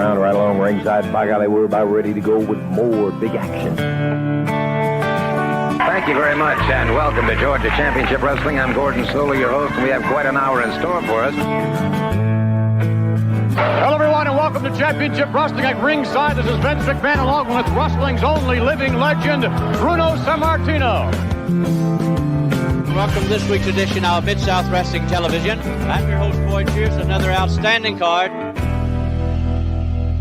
around right along ringside. By golly, we're about ready to go with more big action. Thank you very much, and welcome to Georgia Championship Wrestling. I'm Gordon Solie, your host, and we have quite an hour in store for us. Hello, everyone, and welcome to Championship Wrestling at ringside. This is Vince McMahon, along with wrestling's only living legend, Bruno Sammartino. Welcome to this week's edition of Mid-South Wrestling Television. I'm your host, Boyd Pierce, another outstanding card.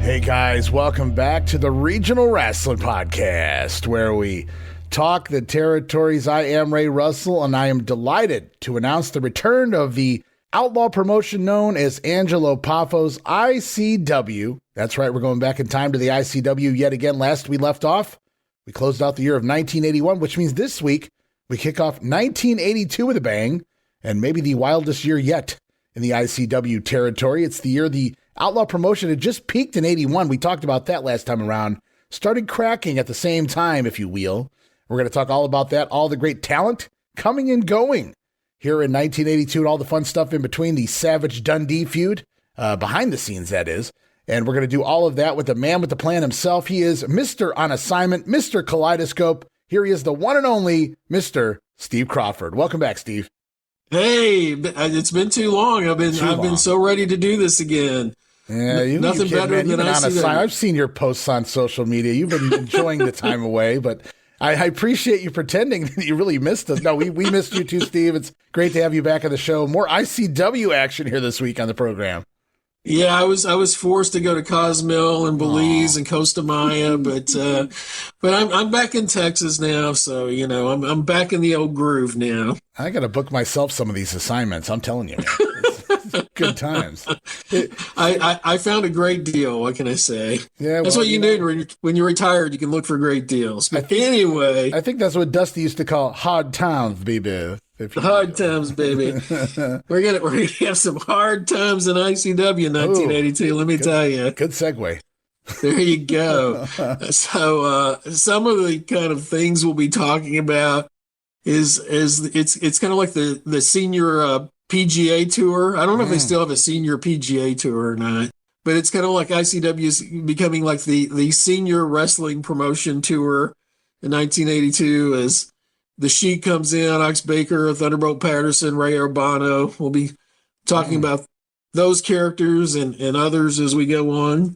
Hey, guys, welcome back to the Regional Wrestling Podcast, where we talk the territories. I am Ray Russell, and I am delighted to announce the return of the outlaw promotion known as Angelo Poffo's ICW. That's right, we're going back in time to the ICW yet again. Last we left off, we closed out the year of 1981, which means this week we kick off 1982 with a bang, and maybe the wildest year yet in the ICW territory. It's the year the outlaw promotion had just peaked in 81. We talked about that last time around. Started cracking at the same time, if you will. We're going to talk all about that, all the great talent coming and going here in 1982 and all the fun stuff in between, the Savage Dundee feud, behind the scenes, that is. And we're going to do all of that with the man with the plan himself. He is Mr. On Assignment, Mr. Kaleidoscope. Here he is, the one and only Mr. Steve Crawford. Welcome back, Steve. Hey, it's been too long. I've been so ready to do this again. Yeah, nothing better than ICW. I've seen your posts on social media. You've been enjoying the time away, but I appreciate you pretending that you really missed us. No, we missed you too, Steve. It's great to have you back on the show. More ICW action here this week on the program. Yeah, I was forced to go to Cozumel and Belize and Costa Maya, but I'm back in Texas now, so I'm back in the old groove now. I got to book myself some of these assignments. I'm telling you, man. Good times. I found a great deal. What can I say? Yeah, that's what you do when you're retired. You can look for great deals. But anyway, I think that's what Dusty used to call hard times, baby. Hard times, baby. We're gonna have some hard times in ICW in 1982. Let me tell you. Good segue. There you go. So some of the kind of things we'll be talking about is it's kind of like the senior PGA tour. I don't know if they still have a senior PGA tour or not, but it's kind of like ICW is becoming like the senior wrestling promotion tour in 1982 as the Sheik comes in, Ox Baker, Thunderbolt Patterson, Ray Urbano. We'll be talking about those characters and others as we go on.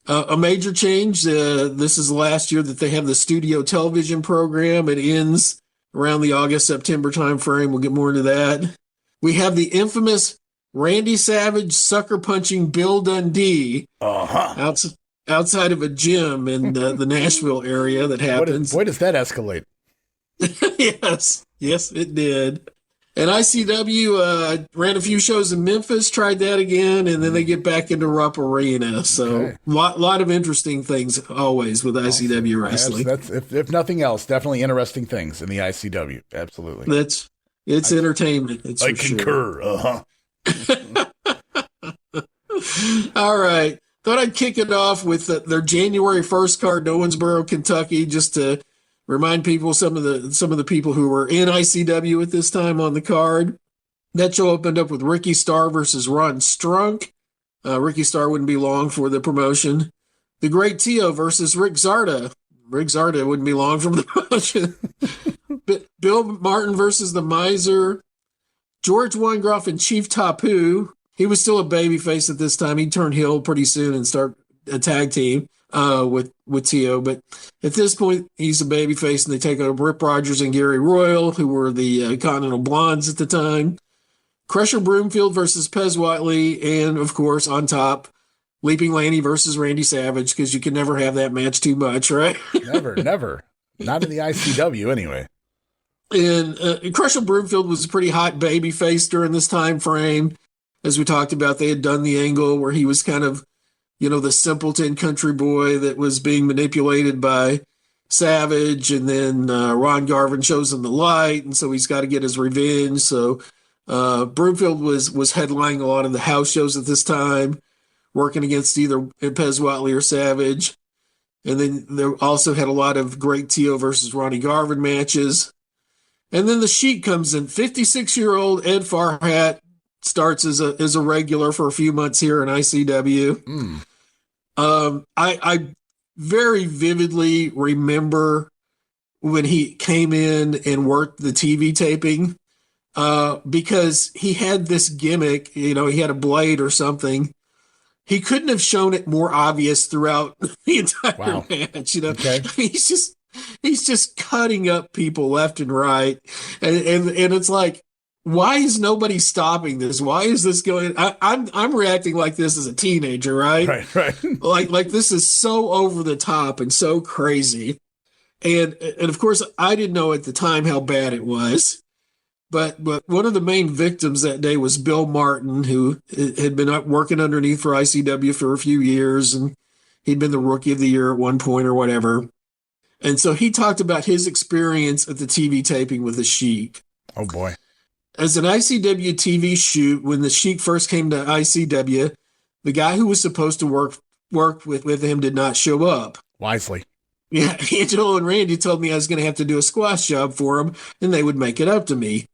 A major change, this is the last year that they have the studio television program. It ends around the August-September timeframe. We'll get more into that. We have the infamous Randy Savage sucker-punching Bill Dundee outside of a gym in the Nashville area that happens. Boy, does that escalate. Yes, it did. And ICW ran a few shows in Memphis, tried that again, and then they get back into Rupp Arena. So lot of interesting things always with ICW wrestling. That's if nothing else, definitely interesting things in the ICW. Absolutely. It's entertainment. It's I concur. Sure. All right. Thought I'd kick it off with their January 1st card in Owensboro, Kentucky, just to remind people some of the people who were in ICW at this time on the card. That show opened up with Ricky Starr versus Ron Strunk. Ricky Starr wouldn't be long for the promotion. The Great Tio versus Rick Zarda. Rick Zarda wouldn't be long from the promotion. Bill Martin versus the Miser. George Weingeroff and Chief Tapu. He was still a babyface at this time. He'd turn heel pretty soon and start a tag team with Tio. But at this point, he's a babyface, and they take over Rip Rogers and Gary Royal, who were the Continental Blondes at the time. Crusher Broomfield versus Pez Whatley. And, of course, on top, Leaping Lanny versus Randy Savage, because you can never have that match too much, right? Never. Not in the ICW, anyway. And Crusher Broomfield was a pretty hot baby face during this time frame. As we talked about, they had done the angle where he was kind of, the simpleton country boy that was being manipulated by Savage. And then Ron Garvin shows him the light, and so he's got to get his revenge. So Broomfield was headlining a lot of the house shows at this time, working against either Pez Whatley or Savage. And then there also had a lot of Great Tio versus Ronnie Garvin matches. And then the Sheik comes in. 56-year-old Ed Farhat starts as a regular for a few months here in ICW. I very vividly remember when he came in and worked the TV taping, because he had this gimmick, he had a blade or something. He couldn't have shown it more obvious throughout the entire match. Okay. He's just cutting up people left and right. And it's like, why is nobody stopping this? Why is this going? I'm reacting like this as a teenager, right? Right. like this is so over the top and so crazy. And of course, I didn't know at the time how bad it was. But one of the main victims that day was Bill Martin, who had been working underneath for ICW for a few years, and he'd been the Rookie of the Year at one point or whatever. And so he talked about his experience at the TV taping with the Sheik. Oh, boy. As an ICW TV shoot, when the Sheik first came to ICW, the guy who was supposed to work with him did not show up. Wisely. Yeah, Angelo and Randy told me I was going to have to do a squash job for him, and they would make it up to me.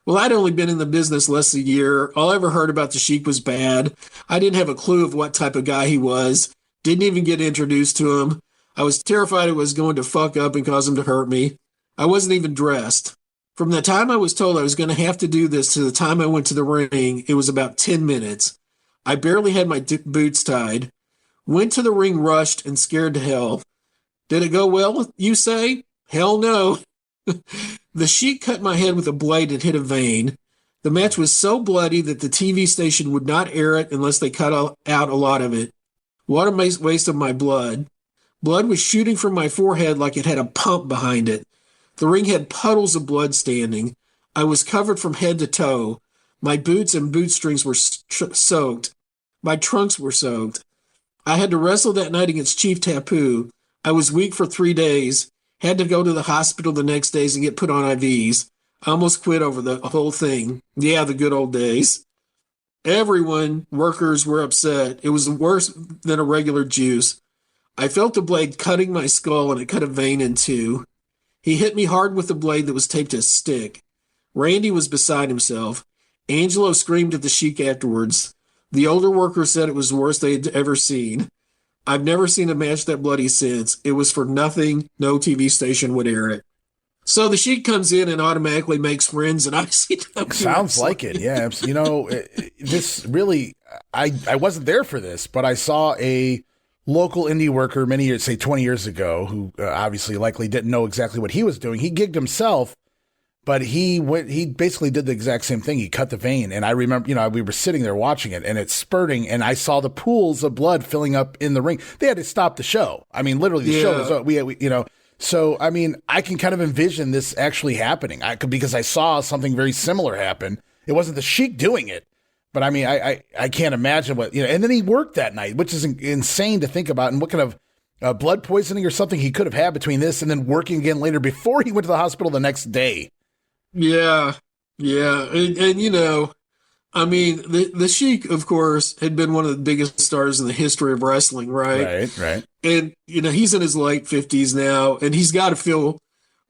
Well, I'd only been in the business less than a year. All I ever heard about the Sheik was bad. I didn't have a clue of what type of guy he was. Didn't even get introduced to him. I was terrified it was going to fuck up and cause him to hurt me. I wasn't even dressed. From the time I was told I was going to have to do this to the time I went to the ring, it was about 10 minutes. I barely had my boots tied. Went to the ring rushed and scared to hell. Did it go well, you say? Hell no. The Sheik cut my head with a blade and hit a vein. The match was so bloody that the TV station would not air it unless they cut out a lot of it. What a waste of my blood. Blood was shooting from my forehead like it had a pump behind it. The ring had puddles of blood standing. I was covered from head to toe. My boots and boot strings were soaked. My trunks were soaked. I had to wrestle that night against Chief Tapu. I was weak for 3 days. Had to go to the hospital the next days and get put on IVs. I almost quit over the whole thing. Yeah, the good old days. Everyone, workers, were upset. It was worse than a regular juice. I felt the blade cutting my skull, and it cut a vein in two. He hit me hard with the blade that was taped to a stick. Randy was beside himself. Angelo screamed at the Sheik afterwards. The older workers said it was the worst they had ever seen. I've never seen a match that bloody since. It was for nothing. No TV station would air it. So the Sheik comes in and automatically makes friends, and I see. Sounds like it, yeah. This really, I wasn't there for this, but I saw a local indie worker many years, say 20 years ago, who obviously likely didn't know exactly what he was doing. He gigged himself, but he basically did the exact same thing. He cut the vein, and I remember, we were sitting there watching it, and it's spurting, and I saw the pools of blood filling up in the ring. They had to stop the show. I mean, literally, the show was So, I mean, I can kind of envision this actually happening. Because I saw something very similar happen. It wasn't the Sheik doing it, but I mean, I can't imagine what, and then he worked that night, which is insane to think about, and what kind of blood poisoning or something he could have had between this and then working again later before he went to the hospital the next day. Yeah. And I mean, the Sheik, of course, had been one of the biggest stars in the history of wrestling, right? Right. And, he's in his late 50s now, and he's got to feel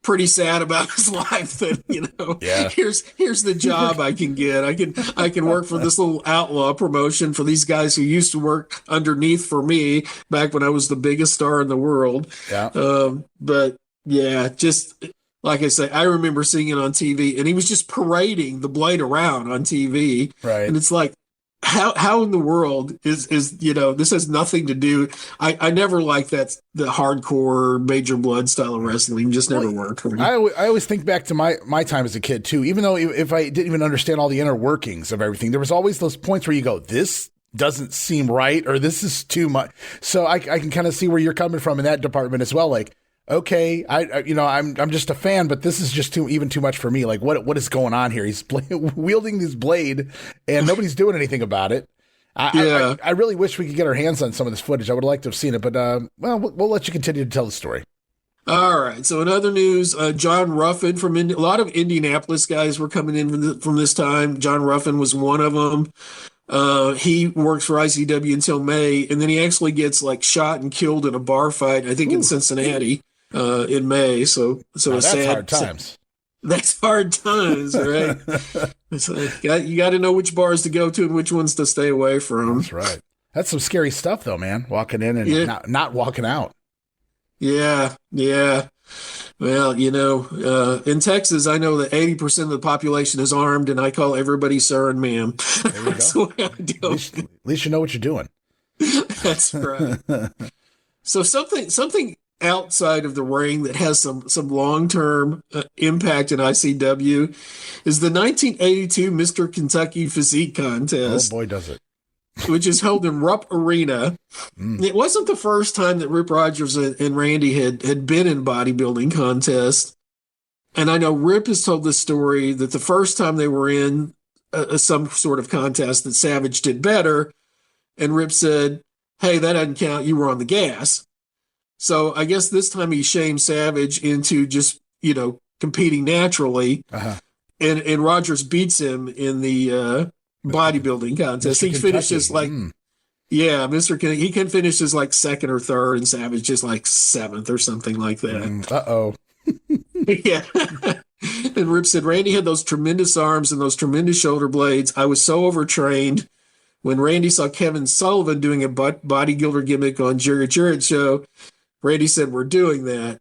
pretty sad about his life that, here's the job I can get. I can work for this little outlaw promotion for these guys who used to work underneath for me back when I was the biggest star in the world. Yeah. But, yeah, just... Like I say, I remember seeing it on TV, and he was just parading the blade around on TV. Right. And it's like, how in the world is this has nothing to do. I never liked the hardcore major blood style of wrestling. Just never worked for me. I always think back to my time as a kid too. Even though if I didn't even understand all the inner workings of everything, there was always those points where you go, this doesn't seem right, or this is too much. So I can kind of see where you're coming from in that department as well. Like, okay, I'm just a fan, but this is just too much for me. Like, what is going on here? He's wielding this blade, and nobody's doing anything about it. I really wish we could get our hands on some of this footage. I would like to have seen it, but we'll let you continue to tell the story. All right. So in other news, John Ruffin from a lot of Indianapolis guys were coming in from this time. John Ruffin was one of them. He works for ICW until May, and then he actually gets shot and killed in a bar fight, I think in Cincinnati. In May, so that's sad. Hard times. That's hard times, right? It's like, you got to know which bars to go to and which ones to stay away from. That's right. That's some scary stuff, though, man. Walking in and not walking out. Yeah. Well, in Texas, I know that 80% of the population is armed, and I call everybody sir and ma'am. There you go. At least you know what you're doing. That's right. So something outside of the ring that has some long-term impact in ICW is the 1982 Mr. Kentucky Physique Contest. Oh, boy, does it. Which is held in Rupp Arena. It wasn't the first time that Rip Rogers and Randy had been in bodybuilding contests. And I know Rip has told this story that the first time they were in some sort of contest that Savage did better. And Rip said, hey, that doesn't count. You were on the gas. So I guess this time he shamed Savage into just, competing naturally. Uh-huh. And Rogers beats him in the bodybuilding contest. He finishes he can finish as like second or third, and Savage just like seventh or something like that. Uh-oh. Yeah. And Rip said, Randy had those tremendous arms and those tremendous shoulder blades. I was so overtrained. When Randy saw Kevin Sullivan doing a bodybuilder gimmick on Jerry Jarrett's show, Randy said, we're doing that.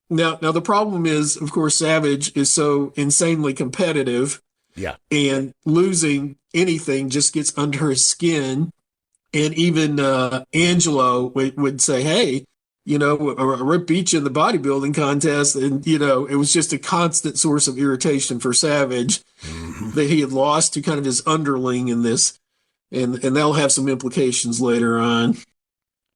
Now the problem is, of course, Savage is so insanely competitive. Yeah. And losing anything just gets under his skin. And even Angelo would say, hey, Rip beat you in the bodybuilding contest. And, it was just a constant source of irritation for Savage that he had lost to kind of his underling in this. And that'll have some implications later on.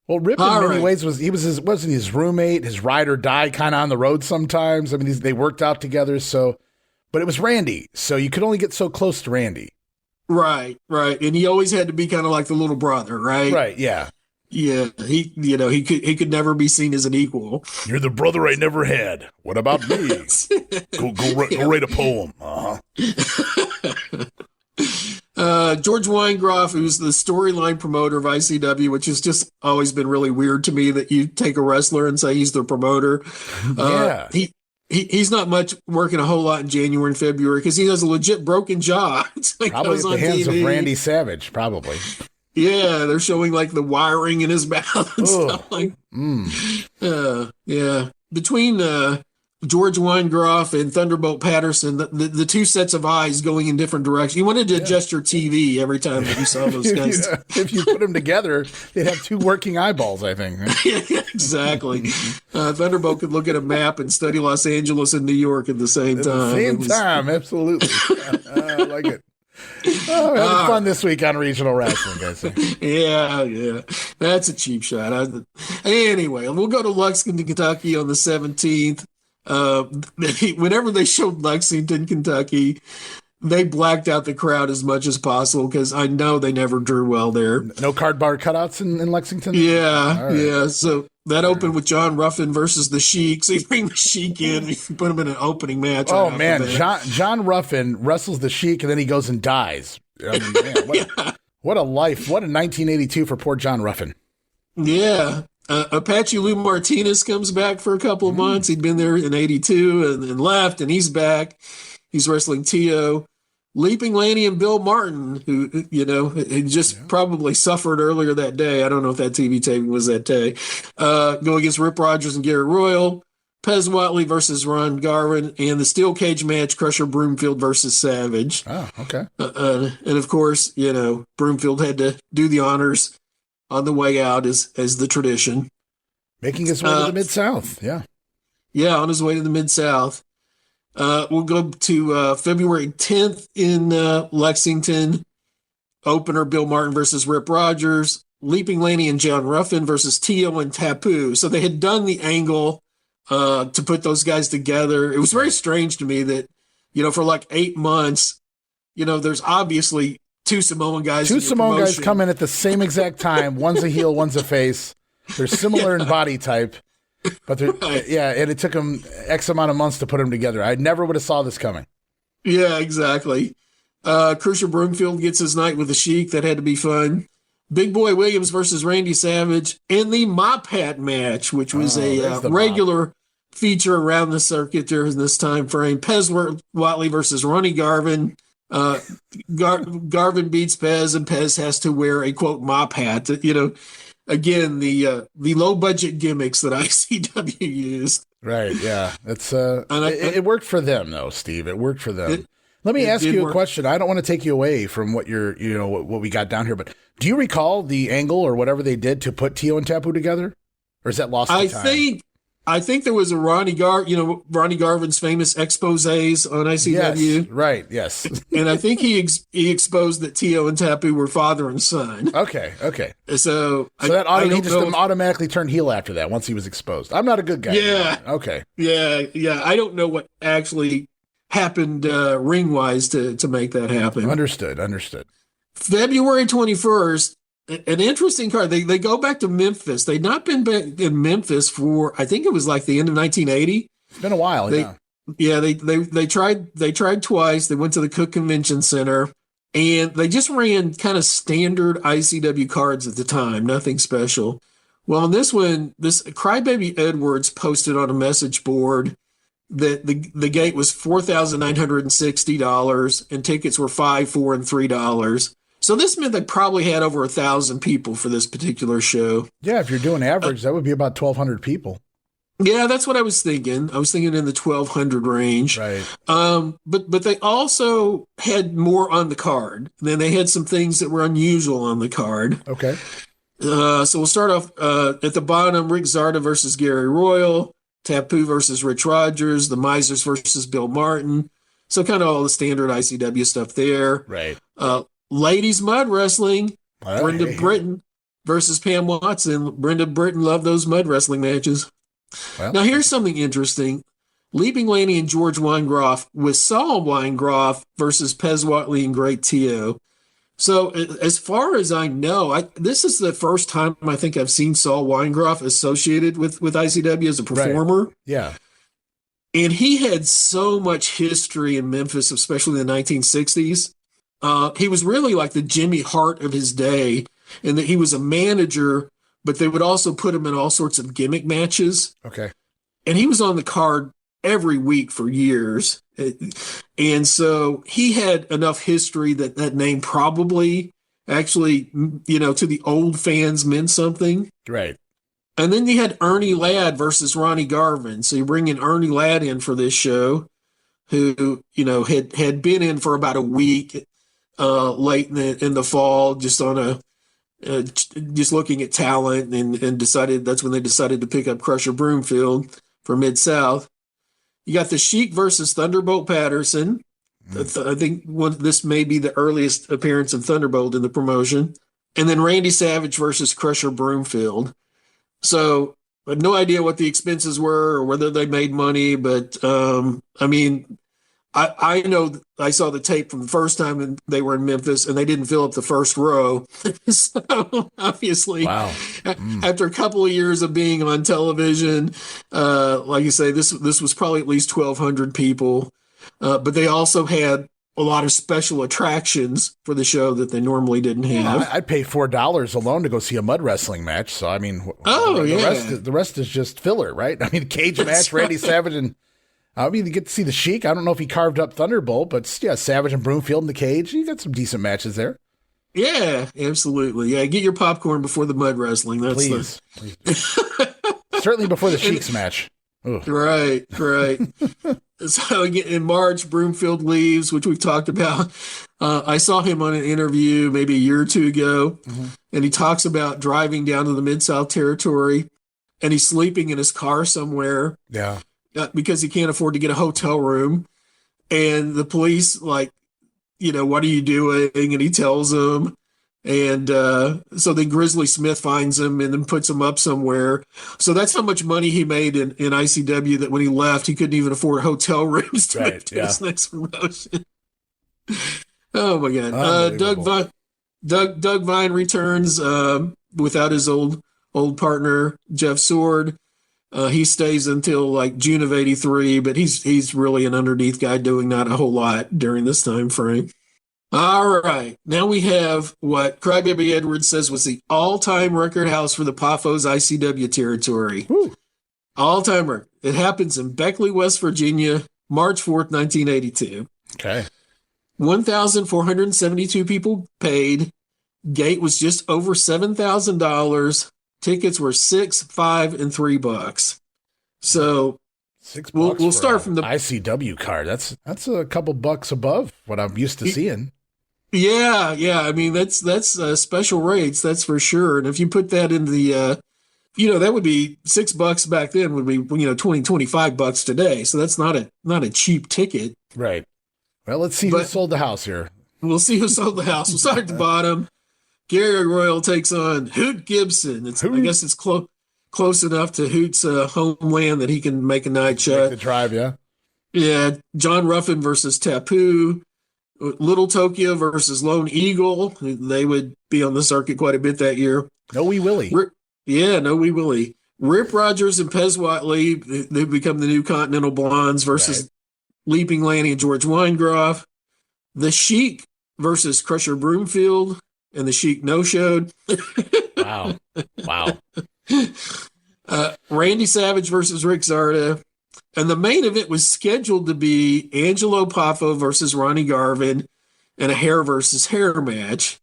Well, Rip in many ways wasn't his roommate, his ride or die kind of on the road sometimes. I mean, they worked out together. So, but it was Randy. So you could only get so close to Randy. Right. And he always had to be kind of like the little brother, right? Right. Yeah. Yeah. He could never be seen as an equal. You're the brother I never had. What about me? Go write a poem. George Weingeroff, who's the storyline promoter of ICW, which has just always been really weird to me that you take a wrestler and say he's the promoter. Yeah. He's not much working a whole lot in January and February because he has a legit broken jaw. Probably at the hands of Randy Savage, probably. Yeah, they're showing like the wiring in his mouth and stuff like. Yeah. Between George Weingeroff and Thunderbolt Patterson, the two sets of eyes going in different directions. You wanted to adjust your TV every time that you saw those guys. If you put them together, they'd have two working eyeballs, I think. Yeah, exactly. Thunderbolt could look at a map and study Los Angeles and New York at the same time. Absolutely. I like it. Oh, having fun this week on regional wrestling, guys. Yeah. That's a cheap shot. Anyway, we'll go to Lexington, Kentucky on the 17th. Whenever they showed Lexington, Kentucky, they blacked out the crowd as much as possible because I know they never drew well there. No card bar cutouts in Lexington? Yeah, right. Yeah. So that opened with John Ruffin versus the Sheik. So you bring the Sheik in and you put him in an opening match. Oh, man. John Ruffin wrestles the Sheik and then he goes and dies. I mean, man, what a life. What a 1982 for poor John Ruffin. Yeah. Apache Lou Martinez comes back for a couple of months. He'd been there in 82 and left, and he's back. He's wrestling Tio. Leaping Lanny and Bill Martin, who, had just probably suffered earlier that day. I don't know if that TV taping was that day. Go against Rip Rogers and Garrett Royal. Pez Whatley versus Ron Garvin. And the steel cage match, Crusher Broomfield versus Savage. Oh, okay. And, of course, Broomfield had to do the honors on the way out as the tradition. Making his way to the Mid-South, yeah. Yeah, on his way to the Mid-South. We'll go to February 10th in Lexington. Opener, Bill Martin versus Rip Rogers. Leaping Lanny and John Ruffin versus Tio and Tapu. So they had done the angle to put those guys together. It was very strange to me that, for like 8 months, there's obviously two Samoan guys. Two Samoan guys come in at the same exact time. One's a heel, one's a face. They're similar in body type, but and it took them X amount of months to put them together. I never would have saw this coming. Yeah, exactly. Cruiser Broomfield gets his night with the Sheik. That had to be fun. Big Boy Williams versus Randy Savage, and the Mop Hat match, which was a regular feature around the circuit during this time frame. Pez Whatley versus Ronnie Garvin. Garvin beats Pez, and Pez has to wear a quote mop hat. Again, the low budget gimmicks that ICW used. Right. Yeah. It worked for them though, Steve. It worked for them. Let me ask you a question. I don't want to take you away from what what we got down here, but do you recall the angle or whatever they did to put Tio and Tapu together? Or is that lost to time? I think there was a Ronnie Garvin's famous exposés on ICW. Yes, right, yes. And I think he exposed that Tio and Tapu were father and son. Okay. So he just automatically turned heel after that once he was exposed. I'm not a good guy. Yeah. Okay. Yeah. I don't know what actually happened ring-wise to make that happen. Understood. February 21st, an interesting card. They go back to Memphis. They'd not been back in Memphis for, I think it was like the end of 1980. It's been a while, They tried twice. They went to the Cook Convention Center, and they just ran kind of standard ICW cards at the time, nothing special. Well, on this one, this Crybaby Edwards posted on a message board that the gate was $4,960 and tickets were $5, $4, and $3. So this meant they probably had over 1,000 people for this particular show. Yeah, if you're doing average, that would be about 1,200 people. Yeah, that's what I was thinking. I was thinking in the 1,200 range. Right. But they also had more on the card. Then they had some things that were unusual on the card. Okay. So we'll start off at the bottom: Rick Zarda versus Gary Royal, Tapu versus Rich Rogers, the Misers versus Bill Martin. So kind of all the standard ICW stuff there. Right. Ladies mud wrestling, Brenda Britton versus Pam Watson. Brenda Britton loved those mud wrestling matches. Well, now here's something interesting. Leaping Lanny and George Weingeroff with Saul Weingeroff versus Pez Whatley and Great Tio. So as far as I know, this is the first time I think I've seen Saul Weingeroff associated with ICW as a performer. Right. Yeah. And he had so much history in Memphis, especially in the 1960s. He was really like the Jimmy Hart of his day, in that he was a manager, but they would also put him in all sorts of gimmick matches. Okay. And he was on the card every week for years. And so he had enough history that name probably actually, to the old fans meant something. Right. And then you had Ernie Ladd versus Ronnie Garvin. So you bring in Ernie Ladd in for this show, who, had been in for about a week late in the fall, just on just looking at talent, and decided that's when they decided to pick up Crusher Broomfield for Mid-South. You got the Sheik versus Thunderbolt Patterson. I think this may be the earliest appearance of Thunderbolt in the promotion. And then Randy Savage versus Crusher Broomfield. So I have no idea what the expenses were or whether they made money, but I know I saw the tape from the first time and they were in Memphis, and they didn't fill up the first row. So obviously, wow. After a couple of years of being on television, like you say, this was probably at least 1,200 people. But they also had a lot of special attractions for the show that they normally didn't have. Yeah, I'd pay $4 alone to go see a mud wrestling match. So I mean, the rest is just filler, right? I mean, cage match, Randy Savage and. You get to see the Sheik. I don't know if he carved up Thunderbolt, but yeah, Savage and Broomfield in the cage. You got some decent matches there. Yeah, absolutely. Yeah, get your popcorn before the mud wrestling. Please. Certainly before the Sheik's match. Ugh. Right. So again, in March, Broomfield leaves, which we've talked about. I saw him on an interview maybe a year or two ago, and he talks about driving down to the Mid-South Territory, and he's sleeping in his car somewhere. Yeah. Because he can't afford to get a hotel room. And the police, what are you doing? And he tells them. And so then Grizzly Smith finds him and then puts him up somewhere. So that's how much money he made in ICW, that when he left, he couldn't even afford hotel rooms to make his next promotion. Oh, my God. Doug Vine returns without his old partner, Jeff Sword. He stays until June of '83, but he's really an underneath guy doing not a whole lot during this time frame. All right, now we have what Crybaby Edwards says was the all-time record house for the Poffos ICW territory. All-time record. It happens in Beckley, West Virginia, March 4th, 1982. Okay. 1,472 people paid. Gate was just over $7,000. Tickets were $6, $5, and $3. So $6 we'll start from the ICW card. That's a couple bucks above what I'm used to seeing. Yeah. I mean, that's special rates, that's for sure. And if you put that in the, that would be $6 back then would be, $25 today. So that's not a cheap ticket. Right. Well, let's see who sold the house here. We'll see who sold the house. We'll start at the bottom. Gary Royal takes on Hoot Gibson. I guess it's close enough to Hoot's homeland that he can make a night shot. Make the drive, yeah. Yeah. John Ruffin versus Tapu. Little Tokyo versus Lone Eagle. They would be on the circuit quite a bit that year. No Wee Willie. No Wee Willie. Rip Rogers and Pez Whatley. They've become the new Continental Blondes versus Leaping Lanny and George Weingeroff. The Sheik versus Crusher Broomfield. And the Sheik no-showed. Wow. Randy Savage versus Rick Zarda. And the main event was scheduled to be Angelo Poffo versus Ronnie Garvin and a hair versus hair match.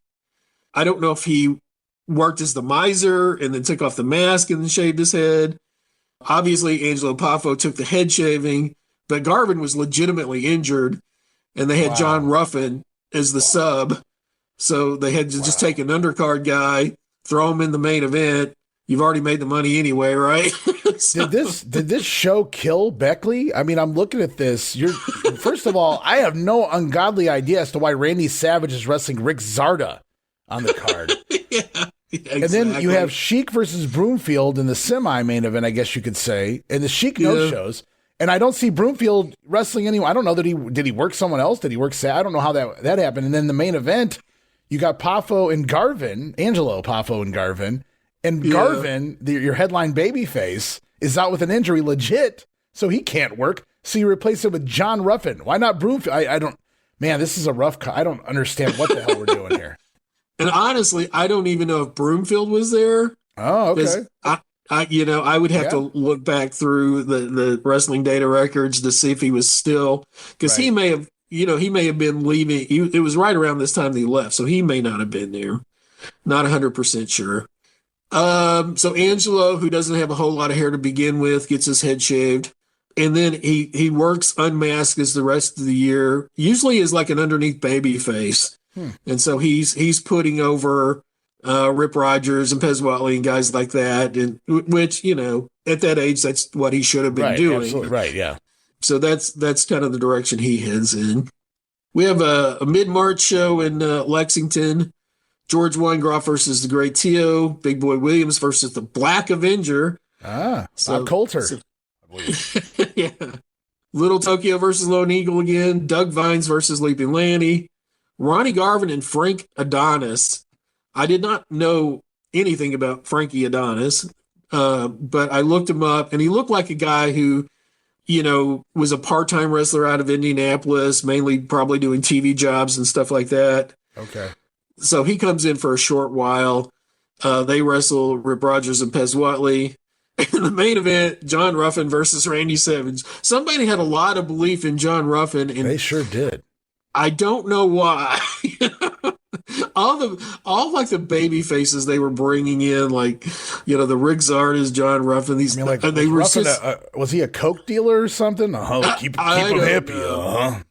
I don't know if he worked as the miser and then took off the mask and then shaved his head. Obviously, Angelo Poffo took the head shaving, but Garvin was legitimately injured, and they had John Ruffin as the sub. So they had to just take an undercard guy, throw him in the main event. You've already made the money anyway, right? Did this show kill Beckley? I mean, I'm looking at this. First of all, I have no ungodly idea as to why Randy Savage is wrestling Rick Zarda on the card. Exactly. And then you have Sheik versus Broomfield in the semi-main event, I guess you could say. And the Sheik no-shows. And I don't see Broomfield wrestling anyone. I don't know did he work someone else? Did he work I don't know how that happened. And then the main event, you got Poffo and Garvin, Angelo Poffo and Garvin. And Garvin, your headline babyface, is out with an injury legit, so he can't work. So you replace it with John Ruffin. Why not Broomfield? I don't. Man, this is a rough. I don't understand what the hell we're doing here. And honestly, I don't even know if Broomfield was there. Oh, okay. I would have to look back through the wrestling data records to see if he was still, because he may have been leaving. It was right around this time that he left, so he may not have been there. Not 100% sure. So Angelo, who doesn't have a whole lot of hair to begin with, gets his head shaved. And then he works unmasked as the rest of the year, usually as like an underneath baby face. And so he's putting over Rip Rogers and Pez Whatley and guys like that, and which, at that age, that's what he should have been doing. Absolutely right, yeah. So that's kind of the direction he heads in. We have a mid-March show in Lexington. George Weingeroff versus the Great Tio. Big Boy Williams versus the Black Avenger. Bob Coulter. Yeah. Little Tokyo versus Lone Eagle again. Doug Vines versus Leaping Lanny. Ronnie Garvin and Frank Adonis. I did not know anything about Frankie Adonis, but I looked him up, and he looked like a guy who, was a part-time wrestler out of Indianapolis, mainly probably doing TV jobs and stuff like that. Okay. So he comes in for a short while. They wrestle Rip Rogers and Pez Whatley. In the main event, John Ruffin versus Randy Savage. Somebody had a lot of belief in John Ruffin, and they sure did. I don't know why. all like the baby faces they were bringing in, like, the Rick Zardas, John Ruffin. And they were Ruffin was he a coke dealer or something? Keep him happy.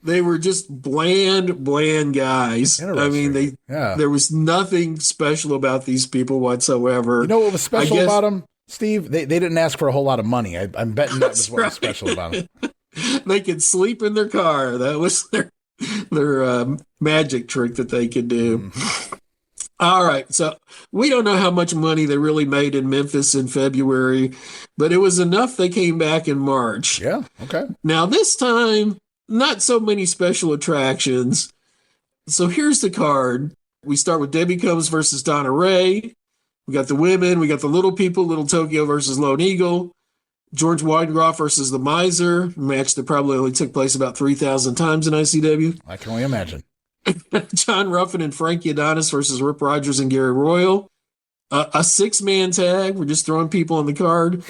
They were just bland guys. I mean, there was nothing special about these people whatsoever. You know what was special about them, Steve? They didn't ask for a whole lot of money. I'm betting that was what was special about them. They could sleep in their car. That was their magic trick that they could do. Mm-hmm. All right. So we don't know how much money they really made in Memphis in February, but it was enough they came back in March. Yeah. Okay. Now this time, not so many special attractions. So here's the card. We start with Debbie Combs versus Donna Ray. We got the women. We got the little people, Little Tokyo versus Lone Eagle. George Weingeroff versus the Miser, a match that probably only took place about 3,000 times in ICW. I can only imagine. John Ruffin and Frankie Adonis versus Rip Rogers and Gary Royal. A 6-man tag. We're just throwing people on the card.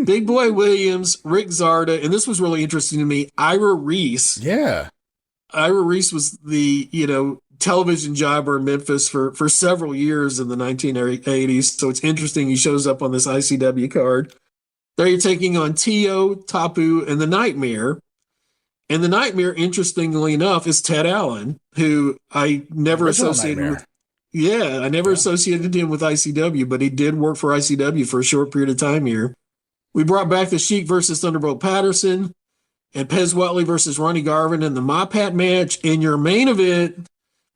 Big Boy Williams, Rick Zarda, and this was really interesting to me, Ira Reese. Yeah. Ira Reese was the, television jobber in Memphis for several years in the 1980s. So it's interesting he shows up on this ICW card. There you're taking on Tio, Tapu, and the Nightmare. And the Nightmare, interestingly enough, is Ted Allen, who I never associated with. Yeah, I never associated him with ICW, but he did work for ICW for a short period of time here. We brought back the Sheik versus Thunderbolt Patterson and Pez Whatley versus Ronnie Garvin in the Mop Hat match. And your main event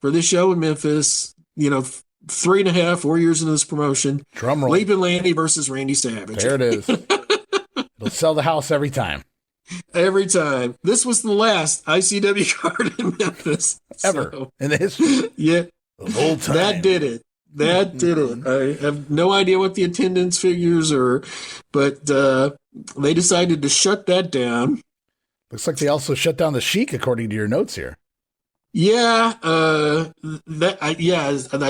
for this show in Memphis, 3.5, 4 years into this promotion, drum roll, Leaping Lanny versus Randy Savage. There it is. It'll sell the house every time. Every time. This was the last ICW card in Memphis. Ever in the history. Yeah. The whole time. That did it. I have no idea what the attendance figures are, but they decided to shut that down. Looks like they also shut down the Sheik, according to your notes here. Yeah, I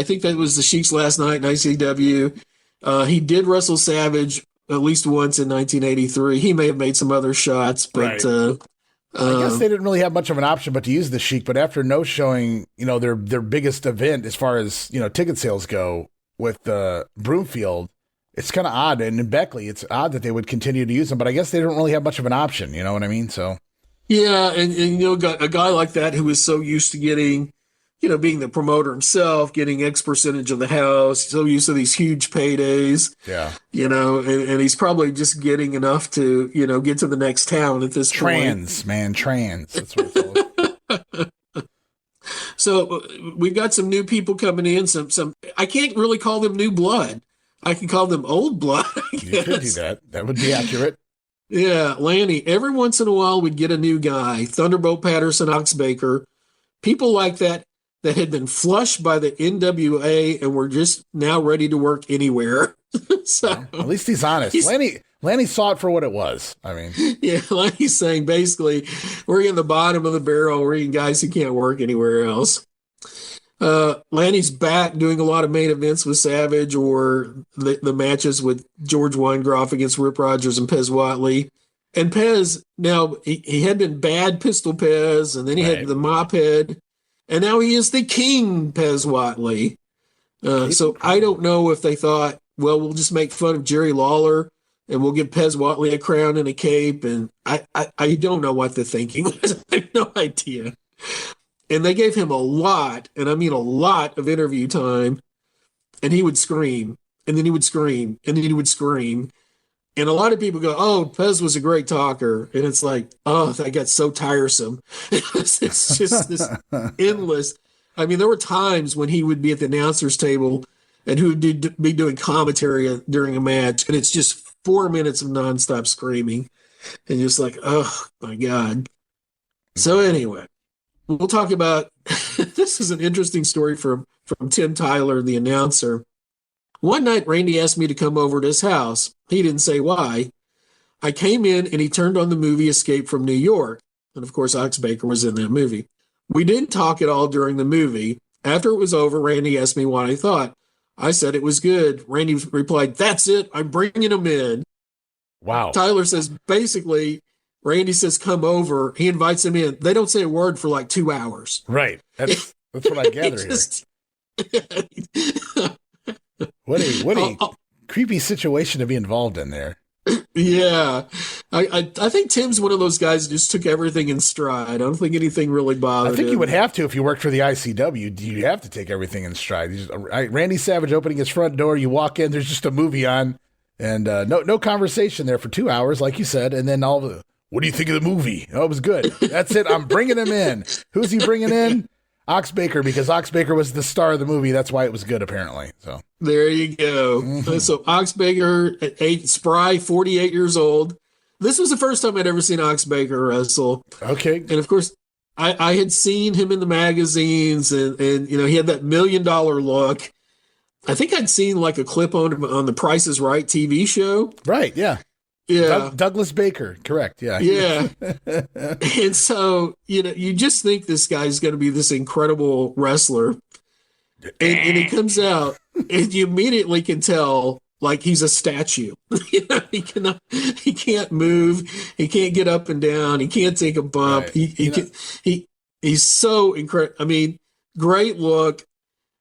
think that was the Sheik's last night in ICW. He did wrestle Savage at least once in 1983. He may have made some other shots, but right. I guess they didn't really have much of an option but to use the Sheik. But after no showing, their biggest event as far as ticket sales go with Broomfield, it's kind of odd. And in Beckley, it's odd that they would continue to use him. But I guess they don't really have much of an option. You know what I mean? So yeah, and a guy like that who is so used to getting, being the promoter himself, getting X percentage of the house, so used to these huge paydays. Yeah. And he's probably just getting enough to, get to the next town at this point. Trans. That's what it's called. So we've got some new people coming in. Some I can't really call them new blood. I can call them old blood. You could do that. That would be accurate. Yeah, Lanny. Every once in a while, we'd get a new guy. Thunderbolt Patterson, Ox Baker. People like that had been flushed by the NWA and were just now ready to work anywhere. So well, at least he's honest. Lanny saw it for what it was. I mean, yeah, Lanny's saying basically we're in the bottom of the barrel. We're in guys who can't work anywhere else. Lanny's back doing a lot of main events with Savage or the matches with George Weingeroff against Rip Rogers and Pez Whatley. And Pez, now he had been bad Pistol Pez, and then he had the Mop Head. And now he is the King Pez Whatley. So I don't know if they thought, well, we'll just make fun of Jerry Lawler and we'll give Pez Whatley a crown and a cape. And I don't know what the thinking was. I have no idea. And they gave him a lot, and I mean a lot of interview time. And he would scream, and then he would scream, and then he would scream. And a lot of people go, oh, Pez was a great talker. And it's like, oh, that got so tiresome. It's just this endless. I mean, there were times when he would be at the announcer's table and he would be doing commentary during a match. And it's just 4 minutes of nonstop screaming. And just like, oh, my God. So anyway, we'll talk about, this is an interesting story from Tim Tyler, the announcer. One night, Randy asked me to come over to his house. He didn't say why. I came in and he turned on the movie Escape from New York. And of course, Ox Baker was in that movie. We didn't talk at all during the movie. After it was over, Randy asked me what I thought. I said it was good. Randy replied, that's it. I'm bringing him in. Wow. Tyler says, basically, Randy says, come over. He invites him in. They don't say a word for like 2 hours. Right. That's what I gather here. What a creepy situation to be involved in there. Yeah. I think Tim's one of those guys who just took everything in stride. I don't think anything really bothered him. I think you would have to if you worked for the ICW. You have to take everything in stride. Randy Savage opening his front door, you walk in, there's just a movie on, and no conversation there for 2 hours, like you said, and then what do you think of the movie? Oh, it was good. That's it. I'm bringing him in. Who's he bringing in? Ox Baker, because Ox Baker was the star of the movie. That's why it was good, apparently. So there you go. Mm-hmm. So Ox Baker, spry, 48 years old. This was the first time I'd ever seen Ox Baker wrestle. Okay. And of course, I had seen him in the magazines, and he had that $1 million look. I think I'd seen like a clip on the Price is Right TV show. Right. Yeah. Yeah. Douglas Baker. Correct. Yeah. Yeah. And so, you just think this guy's going to be this incredible wrestler. And he comes out and you immediately can tell like he's a statue. He can't move. He can't get up and down. He can't take a bump. Right. He's so incredible. I mean, great look,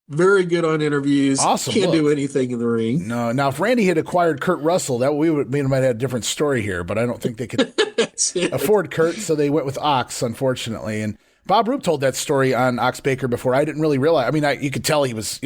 very good on interviews. Awesome. Can't do anything in the ring. No. Now, if Randy had acquired Kurt Russell, that we might have had a different story here, but I don't think they could afford Kurt, so they went with Ox, unfortunately. And Bob Roop told that story on Ox Baker before. I didn't really realize. I mean, you could tell he was,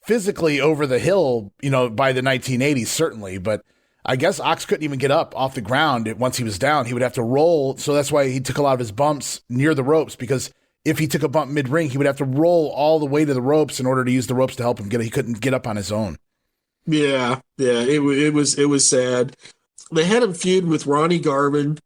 physically over the hill, by the 1980s, certainly. But I guess Ox couldn't even get up off the ground once he was down. He would have to roll. So that's why he took a lot of his bumps near the ropes, because if he took a bump mid-ring, he would have to roll all the way to the ropes in order to use the ropes to help him get it. He couldn't get up on his own. Yeah. It was sad. They had him feud with Ronnie Garvin,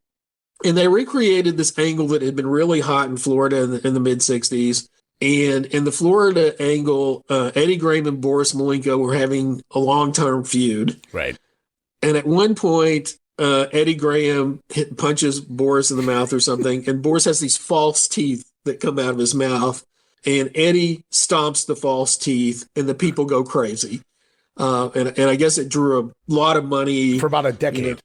and they recreated this angle that had been really hot in Florida in the mid-'60s. And in the Florida angle, Eddie Graham and Boris Malenko were having a long-term feud. Right. And at one point, Eddie Graham punches Boris in the mouth or something, and Boris has these false teeth that come out of his mouth, and Eddie stomps the false teeth, and the people go crazy. And I guess it drew a lot of money. For about a decade.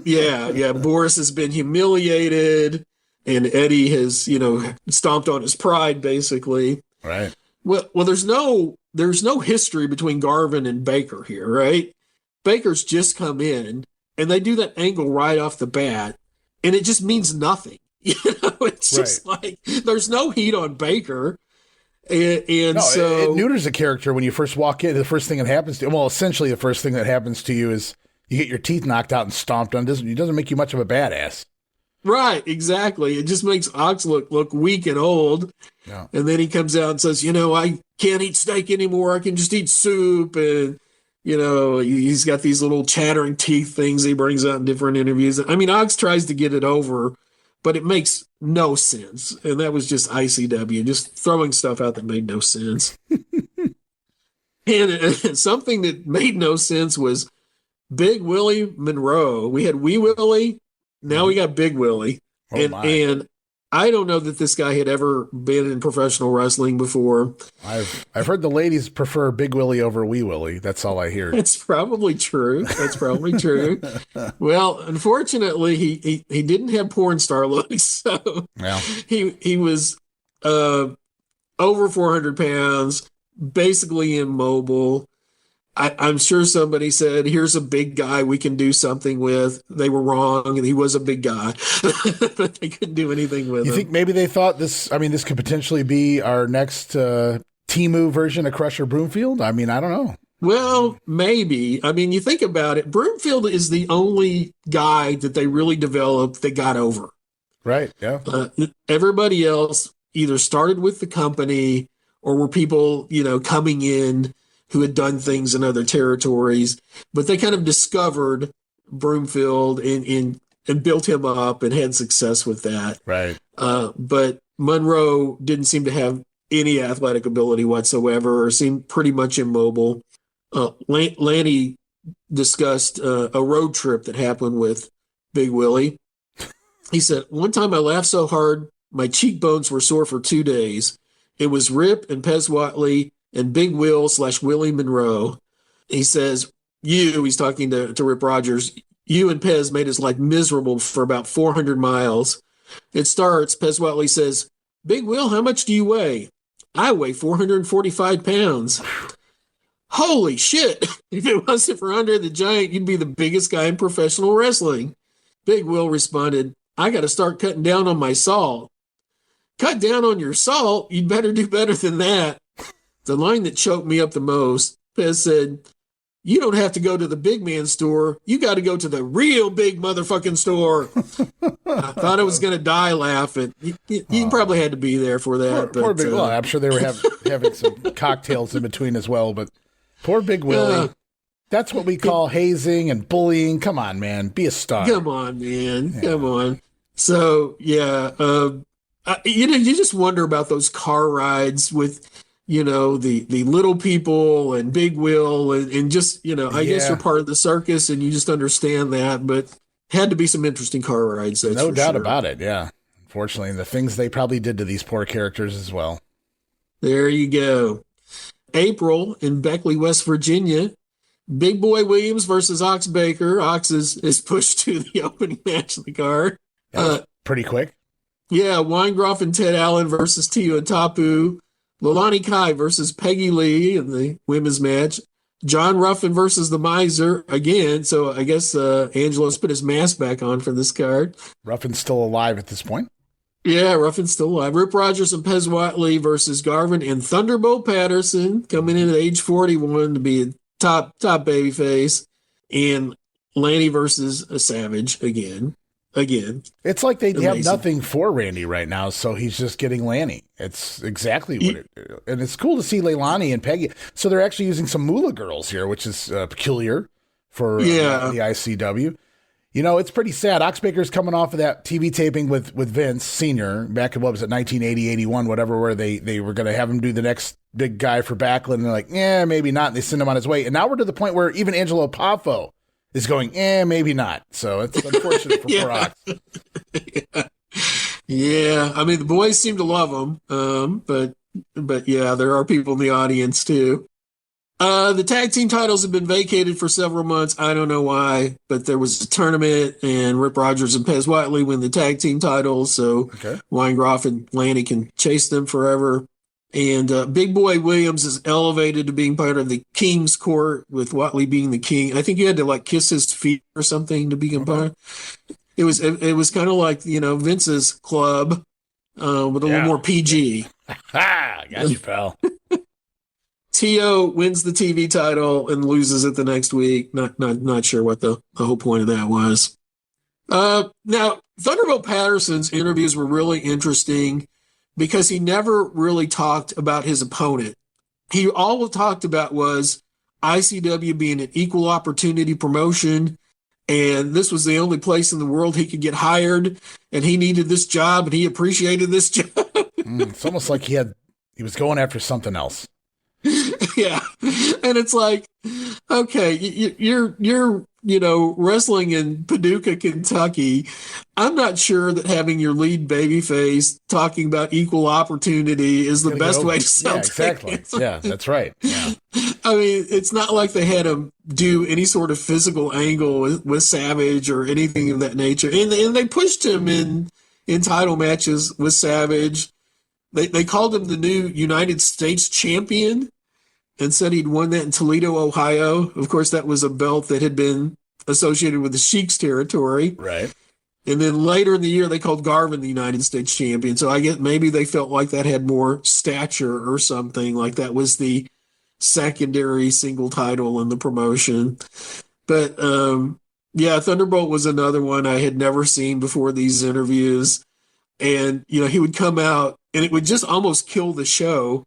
Yeah. Boris has been humiliated, and Eddie has, stomped on his pride, basically. Right. Well, there's no history between Garvin and Baker here, right? Baker's just come in, and they do that angle right off the bat, and it just means nothing. It's just like there's no heat on Baker. And so it neuters a character when you first walk in. The first thing that happens to essentially the first thing that happens to you is you get your teeth knocked out and stomped on. It doesn't make you much of a badass. Right, exactly. It just makes Ox look weak and old. Yeah. And then he comes out and says, I can't eat steak anymore. I can just eat soup. And, he's got these little chattering teeth things he brings out in different interviews. I mean, Ox tries to get it over, but it makes no sense. And that was just ICW, just throwing stuff out that made no sense. And something that made no sense was Big Willie Monroe. We had Wee Willie. Now we got Big Willie. And I don't know that this guy had ever been in professional wrestling before. I've heard the ladies prefer Big Willie over Wee Willie. That's all I hear. That's probably true. Well, unfortunately, he didn't have porn star looks. So he was over 400 pounds, basically immobile. I'm sure somebody said, here's a big guy we can do something with. They were wrong, and he was a big guy. But they couldn't do anything with him. You think maybe they thought this could potentially be our next Timu version of Crusher Broomfield? I mean, I don't know. Well, maybe. I mean, you think about it. Broomfield is the only guy that they really developed that got over. Right, yeah. Everybody else either started with the company or were people, coming in who had done things in other territories, but they kind of discovered Broomfield and built him up and had success with that. Right. But Monroe didn't seem to have any athletic ability whatsoever, or seemed pretty much immobile. Lanny discussed a road trip that happened with Big Willie. He said, one time I laughed so hard, my cheekbones were sore for 2 days. It was Rip and Pez Whatley and Big Will / Willie Monroe. He says, he's talking to Rip Rogers, you and Pez made his life miserable for about 400 miles. It starts, Pez Whatley says, Big Will, how much do you weigh? I weigh 445 pounds. Holy shit. If it wasn't for Andre the Giant, you'd be the biggest guy in professional wrestling. Big Will responded, I got to start cutting down on my salt. Cut down on your salt? You'd better do better than that. The line that choked me up the most, Pez said, you don't have to go to the big man store. You got to go to the real big motherfucking store. I thought I was going to die laughing. You probably had to be there for that. Poor Big Willie. I'm sure they were having some cocktails in between as well, but poor Big Willie. That's what we call hazing and bullying. Come on, man. Be a star. Come on, man. Yeah. Come on. So, yeah. You just wonder about those car rides with, the little people and Big Will and just, I guess you're part of the circus and you just understand that, but had to be some interesting car rides. That's no doubt sure. about it. Yeah. Unfortunately, the things they probably did to these poor characters as well. There you go. April in Beckley, West Virginia, Big Boy Williams versus Ox Baker. Ox is pushed to the opening match of the card. Pretty quick. Yeah, Weingeroff and Ted Allen versus Tio Tapu. Leilani Kai versus Peggy Lee in the women's match. John Ruffin versus the Miser again. So I guess Angelo's put his mask back on for this card. Ruffin's still alive at this point. Yeah, Ruffin's still alive. Rip Rogers and Pez Whatley versus Garvin and Thunderbolt Patterson coming in at age 41 to be a top babyface. And Lanny versus a Savage again. It's like they Amazing. have nothing for Randy right now, so he's just getting Lanny. It's exactly what it, and it's cool to see Leilani and Peggy. So they're actually using some Moolah girls here, which is peculiar for the ICW. You know, it's pretty sad. Oxbaker's coming off of that TV taping with Vince Sr. back in, what was it, 1980, 81, whatever, where they were going to have him do the next big guy for Backlund, and they're like, maybe not, and they send him on his way. And now we're to the point where even Angelo Poffo is going, maybe not. So it's unfortunate for poor Ox. Yeah, I mean, the boys seem to love him, but yeah, there are people in the audience too. The tag team titles have been vacated for several months. I don't know why, but there was a tournament, and Rip Rogers and Pez Whatley win the tag team titles, so Weingeroff and Lanny can chase them forever. And Big Boy Williams is elevated to being part of the King's Court, with Whatley being the king. I think you had to like kiss his feet or something to become part. It was kind of like, Vince's club, with a little more PG. Got you, pal. Tio wins the TV title and loses it the next week. Not sure what the whole point of that was. Now, Thunderbolt Patterson's interviews were really interesting because he never really talked about his opponent. He all talked about was ICW being an equal opportunity promotion, and this was the only place in the world he could get hired, and he needed this job, and he appreciated this job. It's almost like he was going after something else. Yeah, and it's like, okay, you're wrestling in Paducah, Kentucky. I'm not sure that having your lead babyface talking about equal opportunity is the best way to sell exactly. tickets. Yeah, that's right. Yeah. I mean, it's not like they had him do any sort of physical angle with Savage or anything of that nature, and they pushed him in title matches with Savage. They called him the new United States champion and said he'd won that in Toledo, Ohio. Of course, that was a belt that had been associated with the Sheik's territory. Right. And then later in the year, they called Garvin the United States champion. So I guess maybe they felt like that had more stature or something, like that was the secondary single title in the promotion. But yeah, Thunderbolt was another one I had never seen before these interviews. And, he would come out and it would just almost kill the show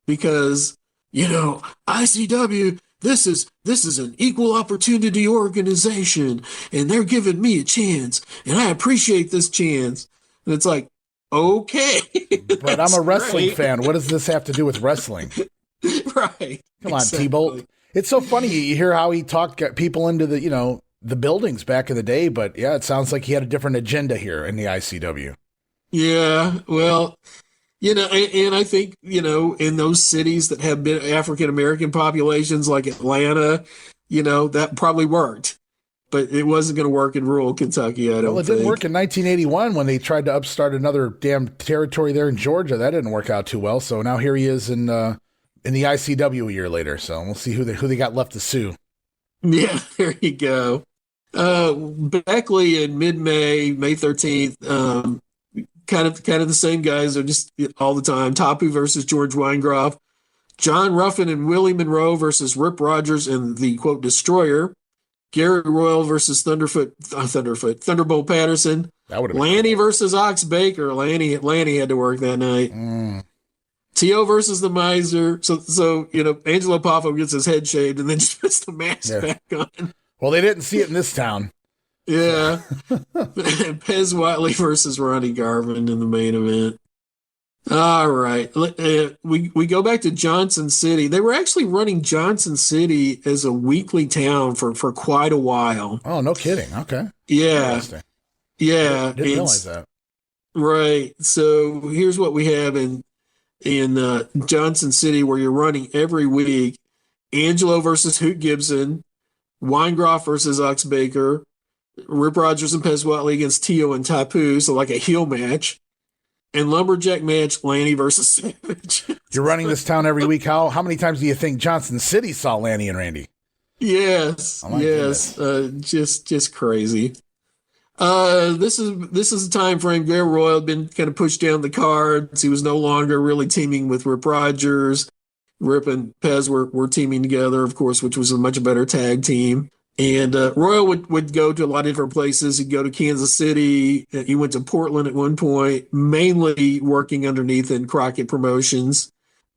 because, ICW, this is an equal opportunity organization, and they're giving me a chance, and I appreciate this chance. And it's like, okay. But I'm a wrestling fan. What does this have to do with wrestling? Right. Come on, T-Bolt. It's so funny. You hear how he talked people into the buildings back in the day, but yeah, it sounds like he had a different agenda here in the ICW. Yeah, well, and I think, in those cities that have been African-American populations like Atlanta, that probably worked. But it wasn't going to work in rural Kentucky, I don't think. Well, it didn't work in 1981 when they tried to upstart another damn territory there in Georgia. That didn't work out too well. So now here he is in the ICW a year later. So we'll see who they got left to sue. Yeah, there you go. Beckley in mid-May, May 13th, kind of the same guys are just all the time. Tapu versus George Weingeroff. John Ruffin and Willie Monroe versus Rip Rogers and the, quote, Destroyer. Gary Royal versus Thunderbolt Patterson. Lanny versus Ox Baker. Lanny had to work that night. Tio versus the Miser. So Angelo Poffo gets his head shaved and then just puts the mask back on. Well, they didn't see it in this town. Yeah. Pez Whatley versus Ronnie Garvin in the main event. All right. We go back to Johnson City. They were actually running Johnson City as a weekly town for quite a while. Oh, no kidding. Okay. Yeah. Yeah. Didn't realize that. Right. So here's what we have in Johnson City, where you're running every week. Angelo versus Hoot Gibson. Weingeroff versus Ox Baker. Rip Rogers and Pez Whatley against Tio and Tapu, so like a heel match. and lumberjack match, Lanny versus Savage. You're running this town every week. How many times do you think Johnson City saw Lanny and Randy? Yes, yes, just crazy. This is a time frame. Gary Royal had been kind of pushed down the cards. He was no longer really teaming with Rip Rogers. Rip and Pez were teaming together, of course, which was a much better tag team. And Royal would go to a lot of different places. He'd go to Kansas City. He went to Portland at one point, mainly working underneath in Crockett Promotions.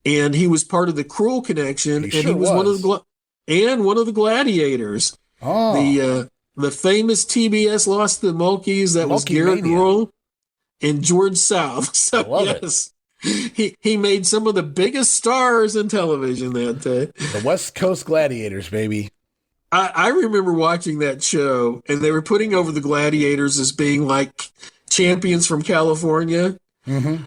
And he was part of the Cruel Connection, he was one of the Gladiators. Oh. The famous TBS lost to the Mulkeys. That was Garrett Royal and George South. So yes, he made some of the biggest stars in television that day. The West Coast Gladiators, baby. I remember watching that show, and they were putting over the Gladiators as being like champions from California. Mm-hmm.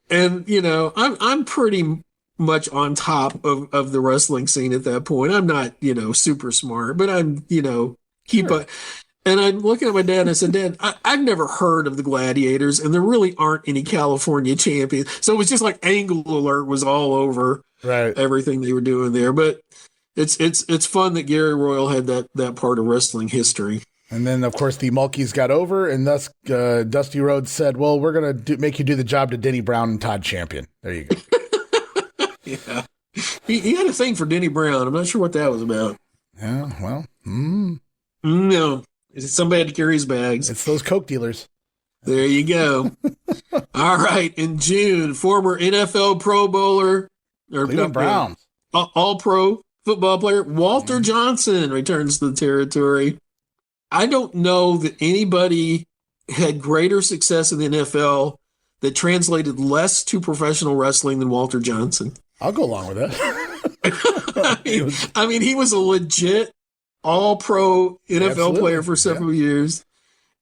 And, you know, I'm pretty much on top of the wrestling scene at that point. I'm not, you know, super smart, but I'm, you know, and I'm looking at my dad and I said, Dad, I've never heard of the Gladiators, and there really aren't any California champions. So it was just like Angle Alert was all over everything they were doing there. but it's fun that Gary Royal had that part of wrestling history. And then, of course, the Mulkeys got over, and thus Dusty Rhodes said, well, we're going to make you do the job to Denny Brown and Todd Champion. There you go. Yeah. He had a thing for Denny Brown. I'm not sure what that was about. Yeah, well. No. Somebody had to carry his bags. It's those Coke dealers. There you go. All right. In June, former NFL Pro Bowler. Cleveland Browns. All-Pro football player Walter Johnson returns to the territory. I don't know that anybody had greater success in the NFL that translated less to professional wrestling than Walter Johnson. I'll go along with that. I mean, he was a legit all-pro NFL player for several years,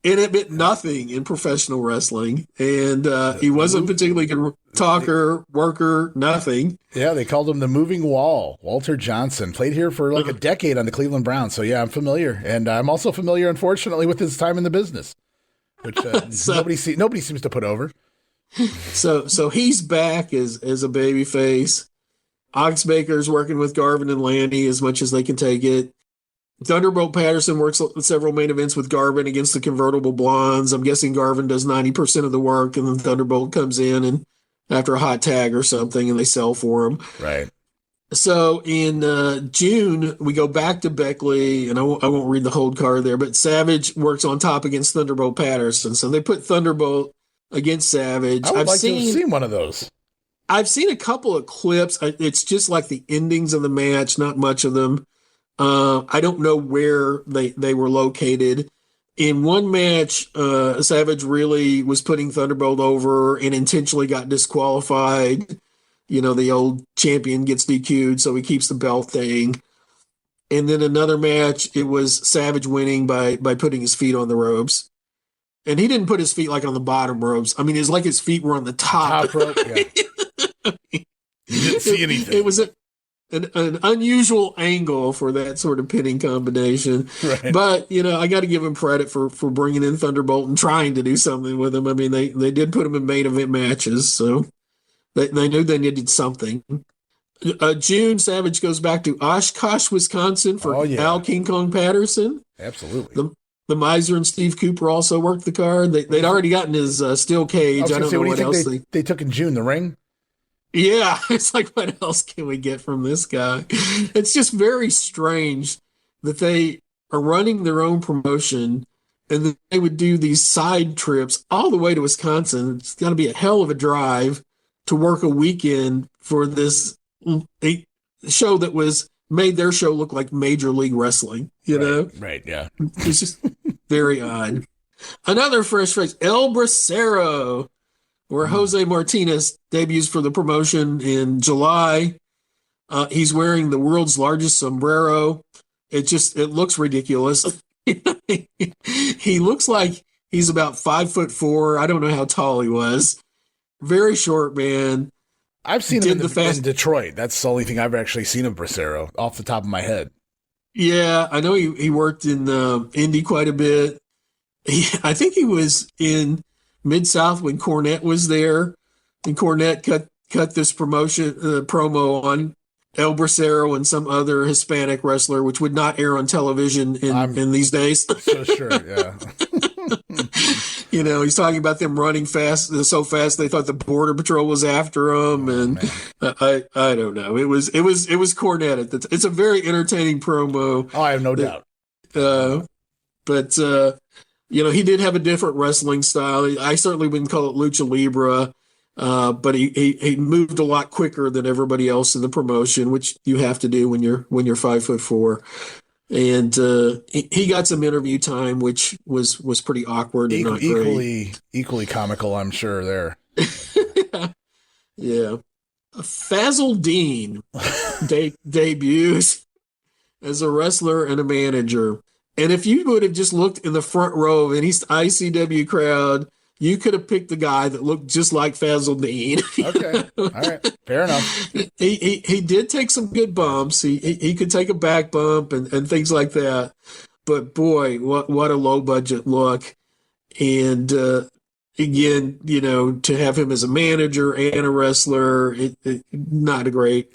and it meant nothing in professional wrestling. And he wasn't particularly good talker, worker, nothing. Yeah, they called him the moving wall. Walter Johnson played here for like a decade on the Cleveland Browns. So yeah, I'm familiar, and I'm also familiar, unfortunately, with his time in the business, which nobody seems to put over. So he's back as a babyface. Oxbaker's working with Garvin and Lanny as much as they can take it. Thunderbolt Patterson works several main events with Garvin against the Convertible Blondes. I'm guessing Garvin does 90% of the work, and then Thunderbolt comes in and after a hot tag or something, and they sell for him. Right. So in June, we go back to Beckley, and I won't read the whole card there, but Savage works on top against Thunderbolt Patterson. So they put Thunderbolt against Savage. I would like to have seen one of those. I've seen a couple of clips. It's just like the endings of the match, not much of them. I don't know where they were located. In one match, Savage really was putting Thunderbolt over and intentionally got disqualified. You know, the old champion gets DQ'd, so he keeps the belt thing. And then another match, it was Savage winning by putting his feet on the ropes. And he didn't put his feet like on the bottom ropes. I mean, it's like his feet were on the top rope. Yeah. You didn't see anything. It was an unusual angle for that sort of pinning combination. Right. But, you know, I got to give him credit for bringing in Thunderbolt and trying to do something with him. I mean, they did put him in main event matches, so they knew they needed something. June, Savage goes back to Oshkosh, Wisconsin for Al King Kong Patterson. Absolutely. The Miser and Steve Cooper also worked the card. They'd already gotten his steel cage. I don't know what else they took in June, the ring? Yeah, it's like, what else can we get from this guy? It's just very strange that they are running their own promotion and then they would do these side trips all the way to Wisconsin. It's got to be a hell of a drive to work a weekend for this show that was made their show look like Major League Wrestling, you know? Right, yeah. It's just very odd. Another fresh face, El Bracero, where Jose Martinez debuts for the promotion in July. He's wearing the world's largest sombrero. It looks ridiculous. He looks like he's about 5'4". I don't know how tall he was. Very short man. I've seen him in Detroit. That's the only thing I've actually seen of Bracero off the top of my head. Yeah, I know he worked in Indy quite a bit. I think he was in Mid-South when Cornette was there, and Cornette cut this promo on El Bracero and some other Hispanic wrestler, which would not air on television in these days. So sure, yeah. He's talking about them running fast, so fast they thought the Border Patrol was after them, and I don't know. It was Cornette. It's a very entertaining promo. Oh, I have no doubt. But he did have a different wrestling style. I certainly wouldn't call it lucha libre, but he moved a lot quicker than everybody else in the promotion, which you have to do when you're 5'4". And he got some interview time, which was pretty awkward and not great. Equally comical, I'm sure. There, yeah. Fazil Dean debuts as a wrestler and a manager. And if you would have just looked in the front row of any ICW crowd, you could have picked the guy that looked just like Fazil Dean. Okay. All right. Fair enough. He did take some good bumps. He could take a back bump and things like that. But boy, what a low budget look. And again, to have him as a manager and a wrestler, not great.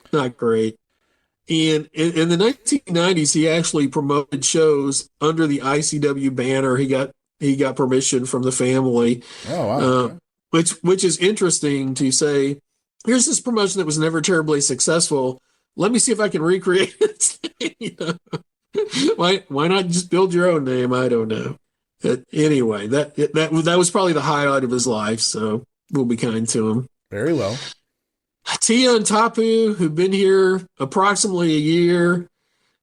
And in the 1990s, he actually promoted shows under the ICW banner. He got permission from the family. Oh, wow. Which is interesting to say, here's this promotion that was never terribly successful. Let me see if I can recreate it. Why not just build your own name? I don't know. Anyway, that was probably the highlight of his life, so we'll be kind to him. Very well. Tio and Tapu, who've been here approximately a year,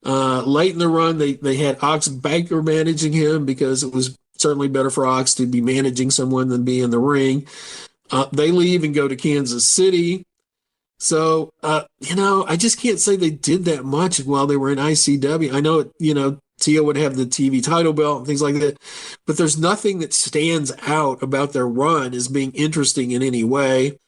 late in the run, they had Ox Baker managing him because it was certainly better for Ox to be managing someone than be in the ring. They leave and go to Kansas City. So, I just can't say they did that much while they were in ICW. I know, Tio would have the TV title belt and things like that, but there's nothing that stands out about their run as being interesting in any way.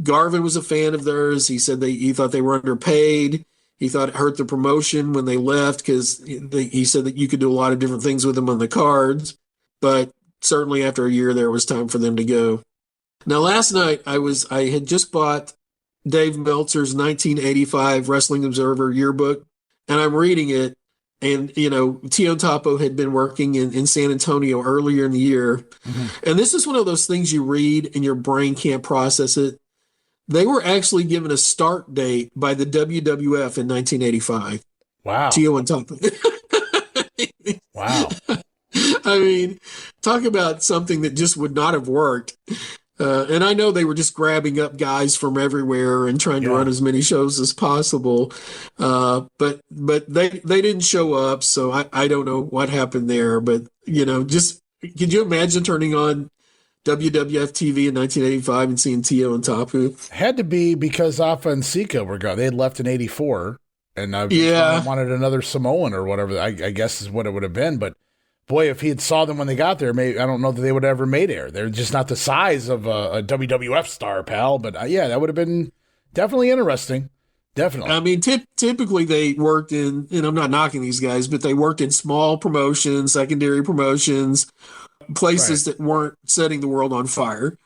Garvin was a fan of theirs. He said he thought they were underpaid. He thought it hurt the promotion when they left because he said that you could do a lot of different things with them on the cards. But certainly after a year, there was time for them to go. Now, last night, I had just bought Dave Meltzer's 1985 Wrestling Observer yearbook, and I'm reading it. And, Tio Tapu had been working in San Antonio earlier in the year. Mm-hmm. And this is one of those things you read and your brain can't process it. They were actually given a start date by the WWF in 1985. Wow. Tio and Tapu. Wow. I mean, talk about something that just would not have worked. And I know they were just grabbing up guys from everywhere and trying to run as many shows as possible. But they didn't show up, so I don't know what happened there. But, just could you imagine turning on WWF TV in 1985 and seeing Tio and Tapu? Had to be because Alpha and Sika were gone. They had left in 84, and I wanted another Samoan or whatever, I guess is what it would have been. But boy, if he had saw them when they got there, maybe I don't know that they would have ever made air. They're just not the size of a WWF star, pal. But that would have been definitely interesting. Definitely. I mean, typically they worked in, I'm not knocking these guys, but they worked in small promotions, secondary promotions, places that weren't setting the world on fire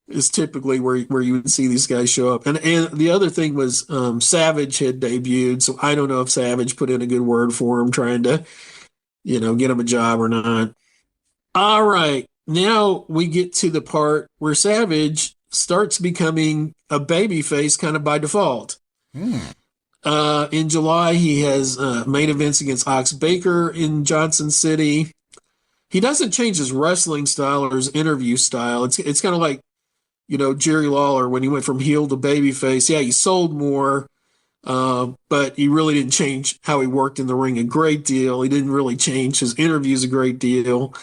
is typically where you would see these guys show up. And the other thing was Savage had debuted, so I don't know if Savage put in a good word for him, trying to, get him a job or not. All right, now we get to the part where Savage starts becoming a babyface kind of by default. In July, he has main events against Ox Baker in Johnson City. He doesn't change his wrestling style or his interview style. It's kind of like, Jerry Lawler when he went from heel to babyface. Yeah, he sold more, but he really didn't change how he worked in the ring a great deal. He didn't really change his interviews a great deal.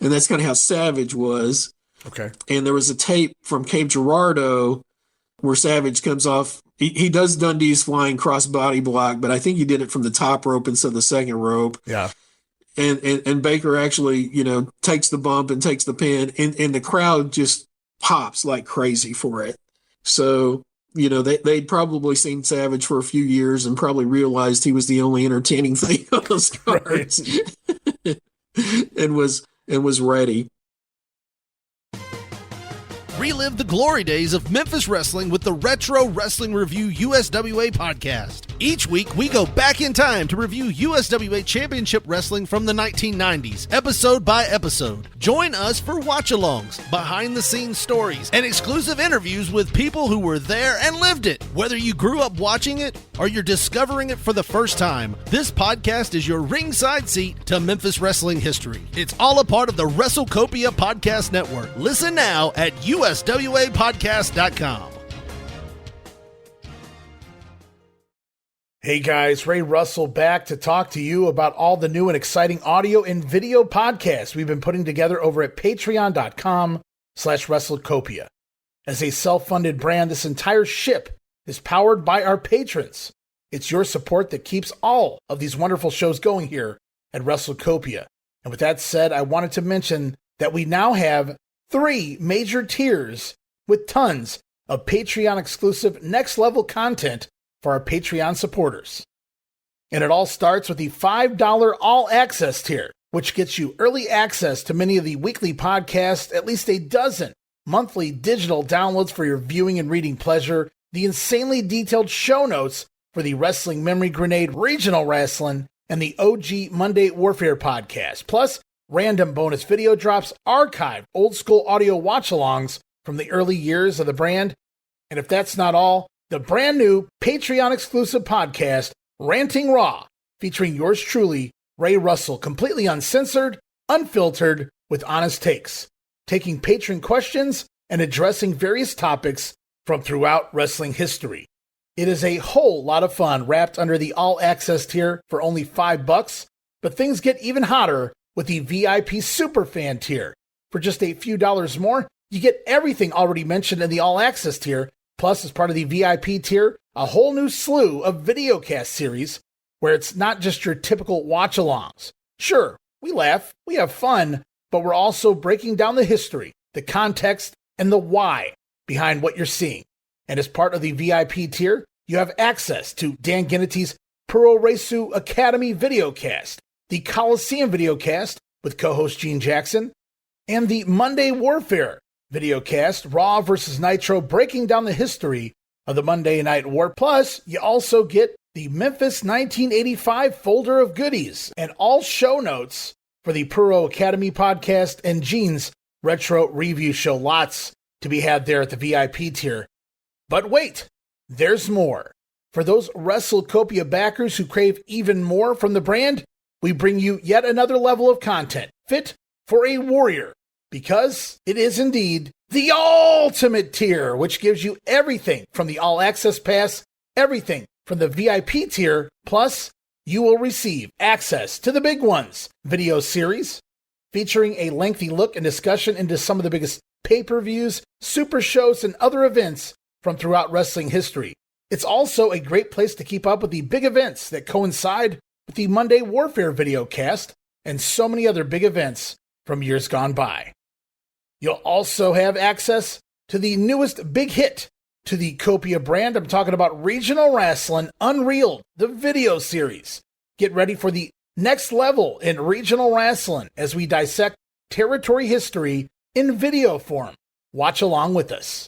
And that's kind of how Savage was. Okay. And there was a tape from Cape Girardeau where Savage comes off. He does Dundee's flying crossbody block, but I think he did it from the top rope instead of the second rope. Yeah. And Baker actually, takes the bump and takes the pin, and the crowd just pops like crazy for it. So, they'd probably seen Savage for a few years and probably realized he was the only entertaining thing on those cards. and was ready. Relive the glory days of Memphis wrestling with the Retro Wrestling Review USWA podcast. Each week, we go back in time to review USWA Championship Wrestling from the 1990s, episode by episode. Join us for watch-alongs, behind-the-scenes stories, and exclusive interviews with people who were there and lived it. Whether you grew up watching it or you're discovering it for the first time, this podcast is your ringside seat to Memphis wrestling history. It's all a part of the WrestleCopia Podcast Network. Listen now at uswapodcast.com. Hey guys, Ray Russell back to talk to you about all the new and exciting audio and video podcasts we've been putting together over at patreon.com/WrestleCopia. As a self-funded brand, this entire ship is powered by our patrons. It's your support that keeps all of these wonderful shows going here at WrestleCopia. And with that said, I wanted to mention that we now have 3 major tiers with tons of Patreon-exclusive next-level content for our Patreon supporters. And it all starts with the $5 all-access tier, which gets you early access to many of the weekly podcasts, at least a dozen monthly digital downloads for your viewing and reading pleasure, the insanely detailed show notes for the Wrestling Memory Grenade Regional Wrestling, and the OG Monday Warfare podcast, plus random bonus video drops, archived old-school audio watch-alongs from the early years of the brand. And if that's not all, the brand new Patreon-exclusive podcast, Ranting Raw, featuring yours truly, Ray Russell, completely uncensored, unfiltered, with honest takes, taking patron questions and addressing various topics from throughout wrestling history. It is a whole lot of fun wrapped under the all-access tier for only $5, but things get even hotter with the VIP Superfan tier. For just a few dollars more, you get everything already mentioned in the all-access tier, plus as part of the VIP tier, a whole new slew of videocast series where it's not just your typical watch-alongs. Sure, we laugh, we have fun, but we're also breaking down the history, the context, and the why behind what you're seeing. And as part of the VIP tier, you have access to Dan Gennety's Puro Resu Academy videocast, the Coliseum videocast with co-host Gene Jackson, and the Monday Warfare videocast, Raw vs. Nitro, breaking down the history of the Monday Night War. Plus, you also get the Memphis 1985 folder of goodies and all show notes for the Puro Academy podcast and Gene's retro review show. Lots to be had there at the VIP tier. But wait, there's more. For those WrestleCopia backers who crave even more from the brand, we bring you yet another level of content fit for a warrior, because it is indeed the ultimate tier, which gives you everything from the all-access pass, everything from the VIP tier, plus you will receive access to the big ones, video series featuring a lengthy look and discussion into some of the biggest pay-per-views, super shows, and other events from throughout wrestling history. It's also a great place to keep up with the big events that coincide with the Monday Warfare videocast and so many other big events from years gone by. You'll also have access to the newest big hit to the Copia brand. I'm talking about Regional Wrestling Unreal, the video series. Get ready for the next level in Regional Wrestling as we dissect territory history in video form. Watch along with us.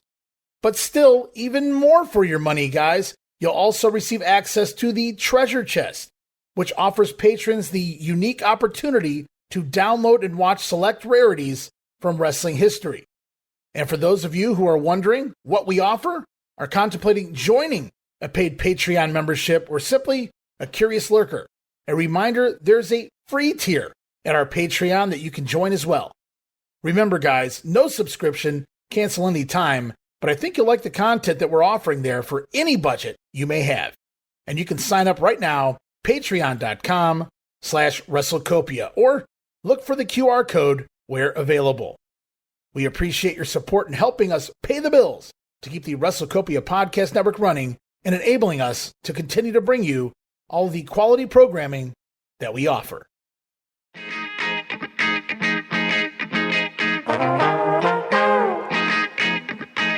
But still, even more for your money, guys. You'll also receive access to the Treasure Chest, which offers patrons the unique opportunity to download and watch select rarities from wrestling history. And for those of you who are wondering what we offer, are contemplating joining a paid Patreon membership, or simply a curious lurker, a reminder there's a free tier at our Patreon that you can join as well. Remember, guys, no subscription, cancel any time, but I think you'll like the content that we're offering there for any budget you may have. And you can sign up right now, patreon.com/WrestleCopia, or look for the QR code where available. We appreciate your support in helping us pay the bills to keep the WrestleCopia Podcast Network running and enabling us to continue to bring you all the quality programming that we offer.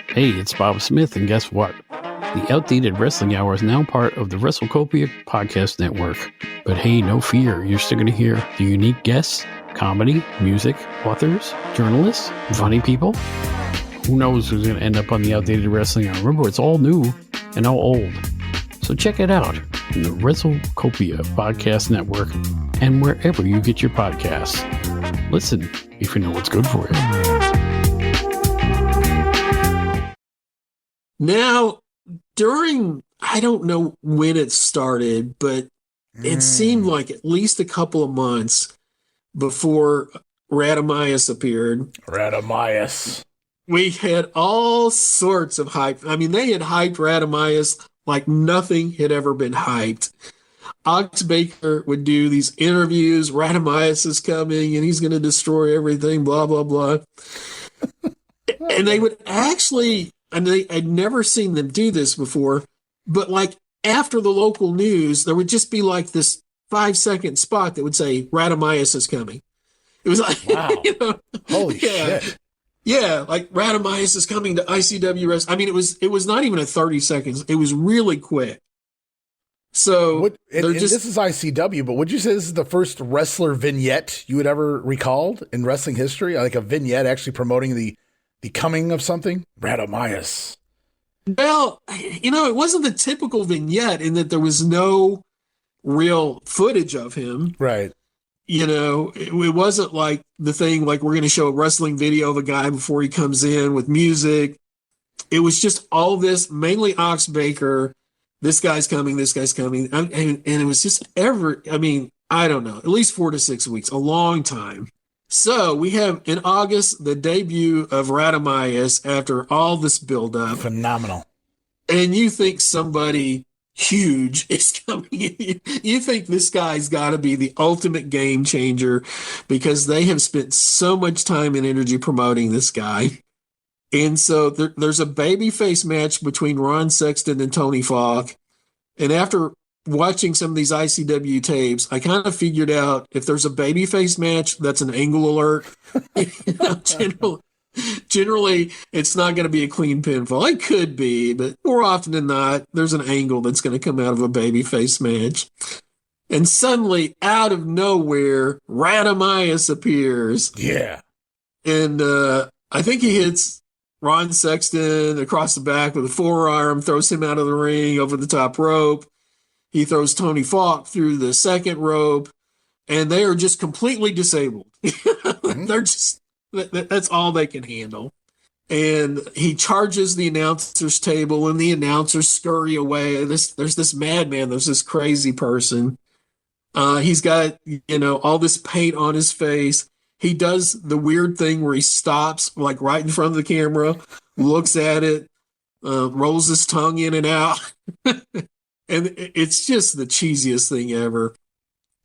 Hey, it's Bob Smith, and guess what? The Outdated Wrestling Hour is now part of the WrestleCopia Podcast Network. But hey, no fear, you're still going to hear the unique guests, comedy, music, authors, journalists, funny people, who knows who's going to end up on the Outdated Wrestling Hour. Remember, it's all new and all old. So check it out in the WrestleCopia Podcast Network and wherever you get your podcasts. Listen if you know what's good for you. Now, I don't know when it started, but it seemed like at least a couple of months before Ratamyus appeared. Ratamyus. We had all sorts of hype. I mean, they had hyped Ratamyus like nothing had ever been hyped. Ox Baker would do these interviews. Ratamyus is coming and he's going to destroy everything, blah, blah, blah. And they would actually, and I'd never seen them do this before, but like after the local news, there would just be like this 5-second spot that would say, Ratamyus is coming. It was like, wow. Holy shit. Yeah, like Ratamyus is coming to ICW Wrestling. I mean, it was not even a 30 seconds. It was really quick. So this is ICW, but would you say this is the first wrestler vignette you would ever recalled in wrestling history? Like a vignette actually promoting the coming of something? Ratamyus. Well, it wasn't the typical vignette in that there was no real footage of him. Right. It wasn't like the thing like we're going to show a wrestling video of a guy before he comes in with music. It was just all this, mainly Ox Baker. This guy's coming. And it was just I don't know, at least 4 to 6 weeks, a long time. So we have in August the debut of Ratamyus after all this buildup. Phenomenal. And you think somebody huge is coming in. You think this guy's got to be the ultimate game changer because they have spent so much time and energy promoting this guy. And so there's a babyface match between Ron Sexton and Tony Falk. And after watching some of these ICW tapes, I kind of figured out if there's a babyface match, that's an angle alert. Generally, it's not going to be a clean pinfall. It could be, but more often than not, there's an angle that's going to come out of a babyface match. And suddenly, out of nowhere, Ratamyus appears. Yeah. And I think he hits Ron Sexton across the back with a forearm, throws him out of the ring over the top rope. He throws Tony Falk through the second rope, and they are just completely disabled. They're just... That's all they can handle. And he charges the announcer's table, and the announcers scurry away. There's this madman. There's this crazy person. He's got, all this paint on his face. He does the weird thing where he stops, like right in front of the camera, looks at it, rolls his tongue in and out. And it's just the cheesiest thing ever.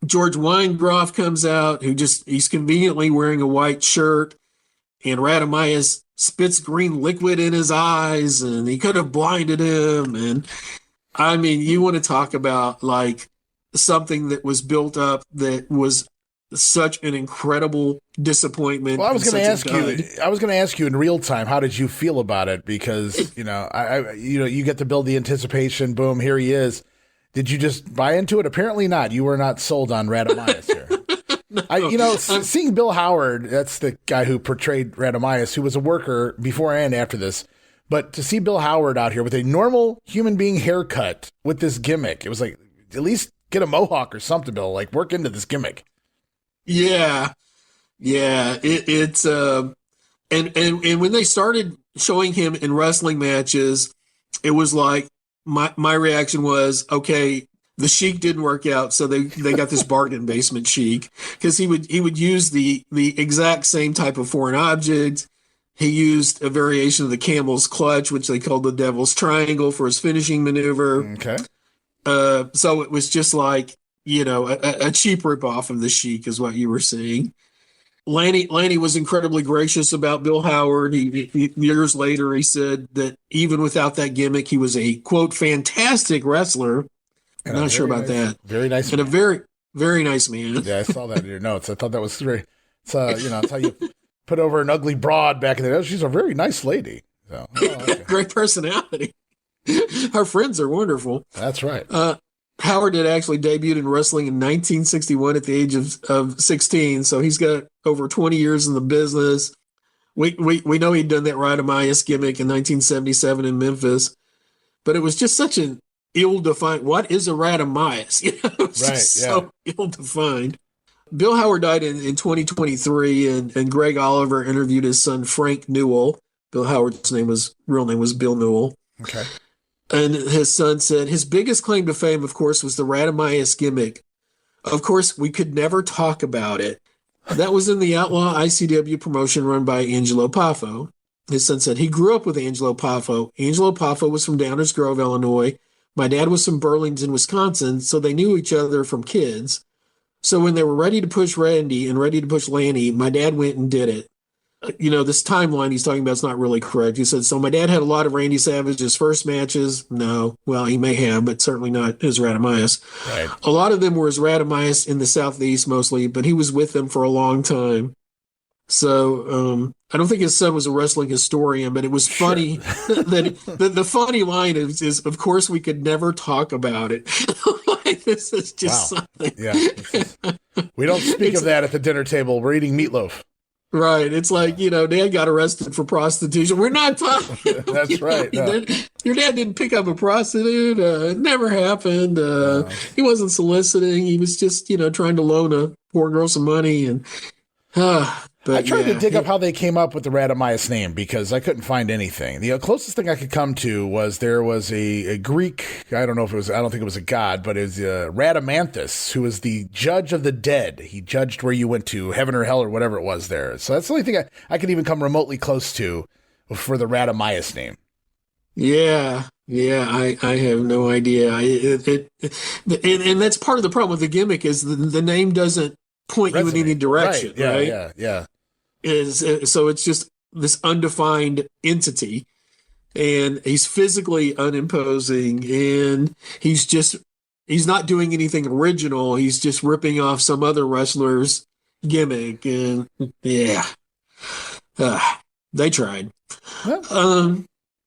George Weingeroff comes out, he's conveniently wearing a white shirt, and Ratamyus spits green liquid in his eyes, and he could have blinded him. And I mean, you want to talk about like something that was built up that was such an incredible disappointment. Well, I was going to ask you in real time, how did you feel about it? Because, you get to build the anticipation. Boom, here he is. Did you just buy into it? Apparently not. You were not sold on Ratamyus here. Seeing Bill Howard, that's the guy who portrayed Ratamyus, who was a worker before and after this. But to see Bill Howard out here with a normal human being haircut with this gimmick, it was like, at least get a mohawk or something, Bill. Like, work into this gimmick. Yeah. It's and when they started showing him in wrestling matches, it was like my reaction was, okay, the Sheik didn't work out, so they got this bargain basement Sheik, because he would use the exact same type of foreign object. He used a variation of the camel's clutch, which they called the devil's triangle, for his finishing maneuver. Okay. So it was just like, a cheap ripoff of the Sheik is what you were seeing. Lanny was incredibly gracious about Bill Howard. He years later, he said that even without that gimmick, he was a, quote, fantastic wrestler. I'm not sure about that. Very nice. And a very, very nice man. Yeah, I saw that in your notes. I thought that was very, it's how you put over an ugly broad back in the day. She's a very nice lady. So, okay. Great personality. Our friends are wonderful. That's right. Howard had actually debuted in wrestling in 1961 at the age of 16, so he's got over 20 years in the business. We know he'd done that Ratamyus gimmick in 1977 in Memphis, but it was just such an ill-defined. What is a Ratamyus? You know, it was just so ill-defined. Bill Howard died in 2023, and Greg Oliver interviewed his son Frank Newell. Bill Howard's real name was Bill Newell. Okay. And his son said his biggest claim to fame, of course, was the Ratamyus gimmick. Of course, we could never talk about it. That was in the Outlaw ICW promotion run by Angelo Poffo. His son said he grew up with Angelo Poffo. Angelo Poffo was from Downers Grove, Illinois. My dad was from Burlington, Wisconsin, so they knew each other from kids. So when they were ready to push Randy and ready to push Lanny, my dad went and did it. You know, this timeline he's talking about is not really correct. He said, so my dad had a lot of Randy Savage's first matches. No, well, he may have, but certainly not his Ratamyus. Right. A lot of them were his Ratamyus in the Southeast mostly, but he was with them for a long time. So I don't think his son was a wrestling historian, but it was funny that the funny line is, of course, we could never talk about it. Like, this is just something. Yeah. We don't speak of that at the dinner table. We're eating meatloaf. Right. It's like, you know, Dad got arrested for prostitution. We're not talking. That's right. No. Your dad didn't pick up a prostitute. It never happened. He wasn't soliciting. He was just, you know, trying to loan a poor girl some money. And but I tried to dig up how they came up with the Ratamyus name because I couldn't find anything. The closest thing I could come to was there was a Greek, I don't think it was a god, but it was Radamanthus, who was the judge of the dead. He judged where you went to, heaven or hell or whatever it was there. So that's the only thing I could even come remotely close to for the Ratamyus name. Yeah, I have no idea. And that's part of the problem with the gimmick is the name doesn't point you in any direction, right? Yeah. So it's just this undefined entity, and he's physically unimposing, and he's not doing anything original. He's just ripping off some other wrestler's gimmick, and they tried.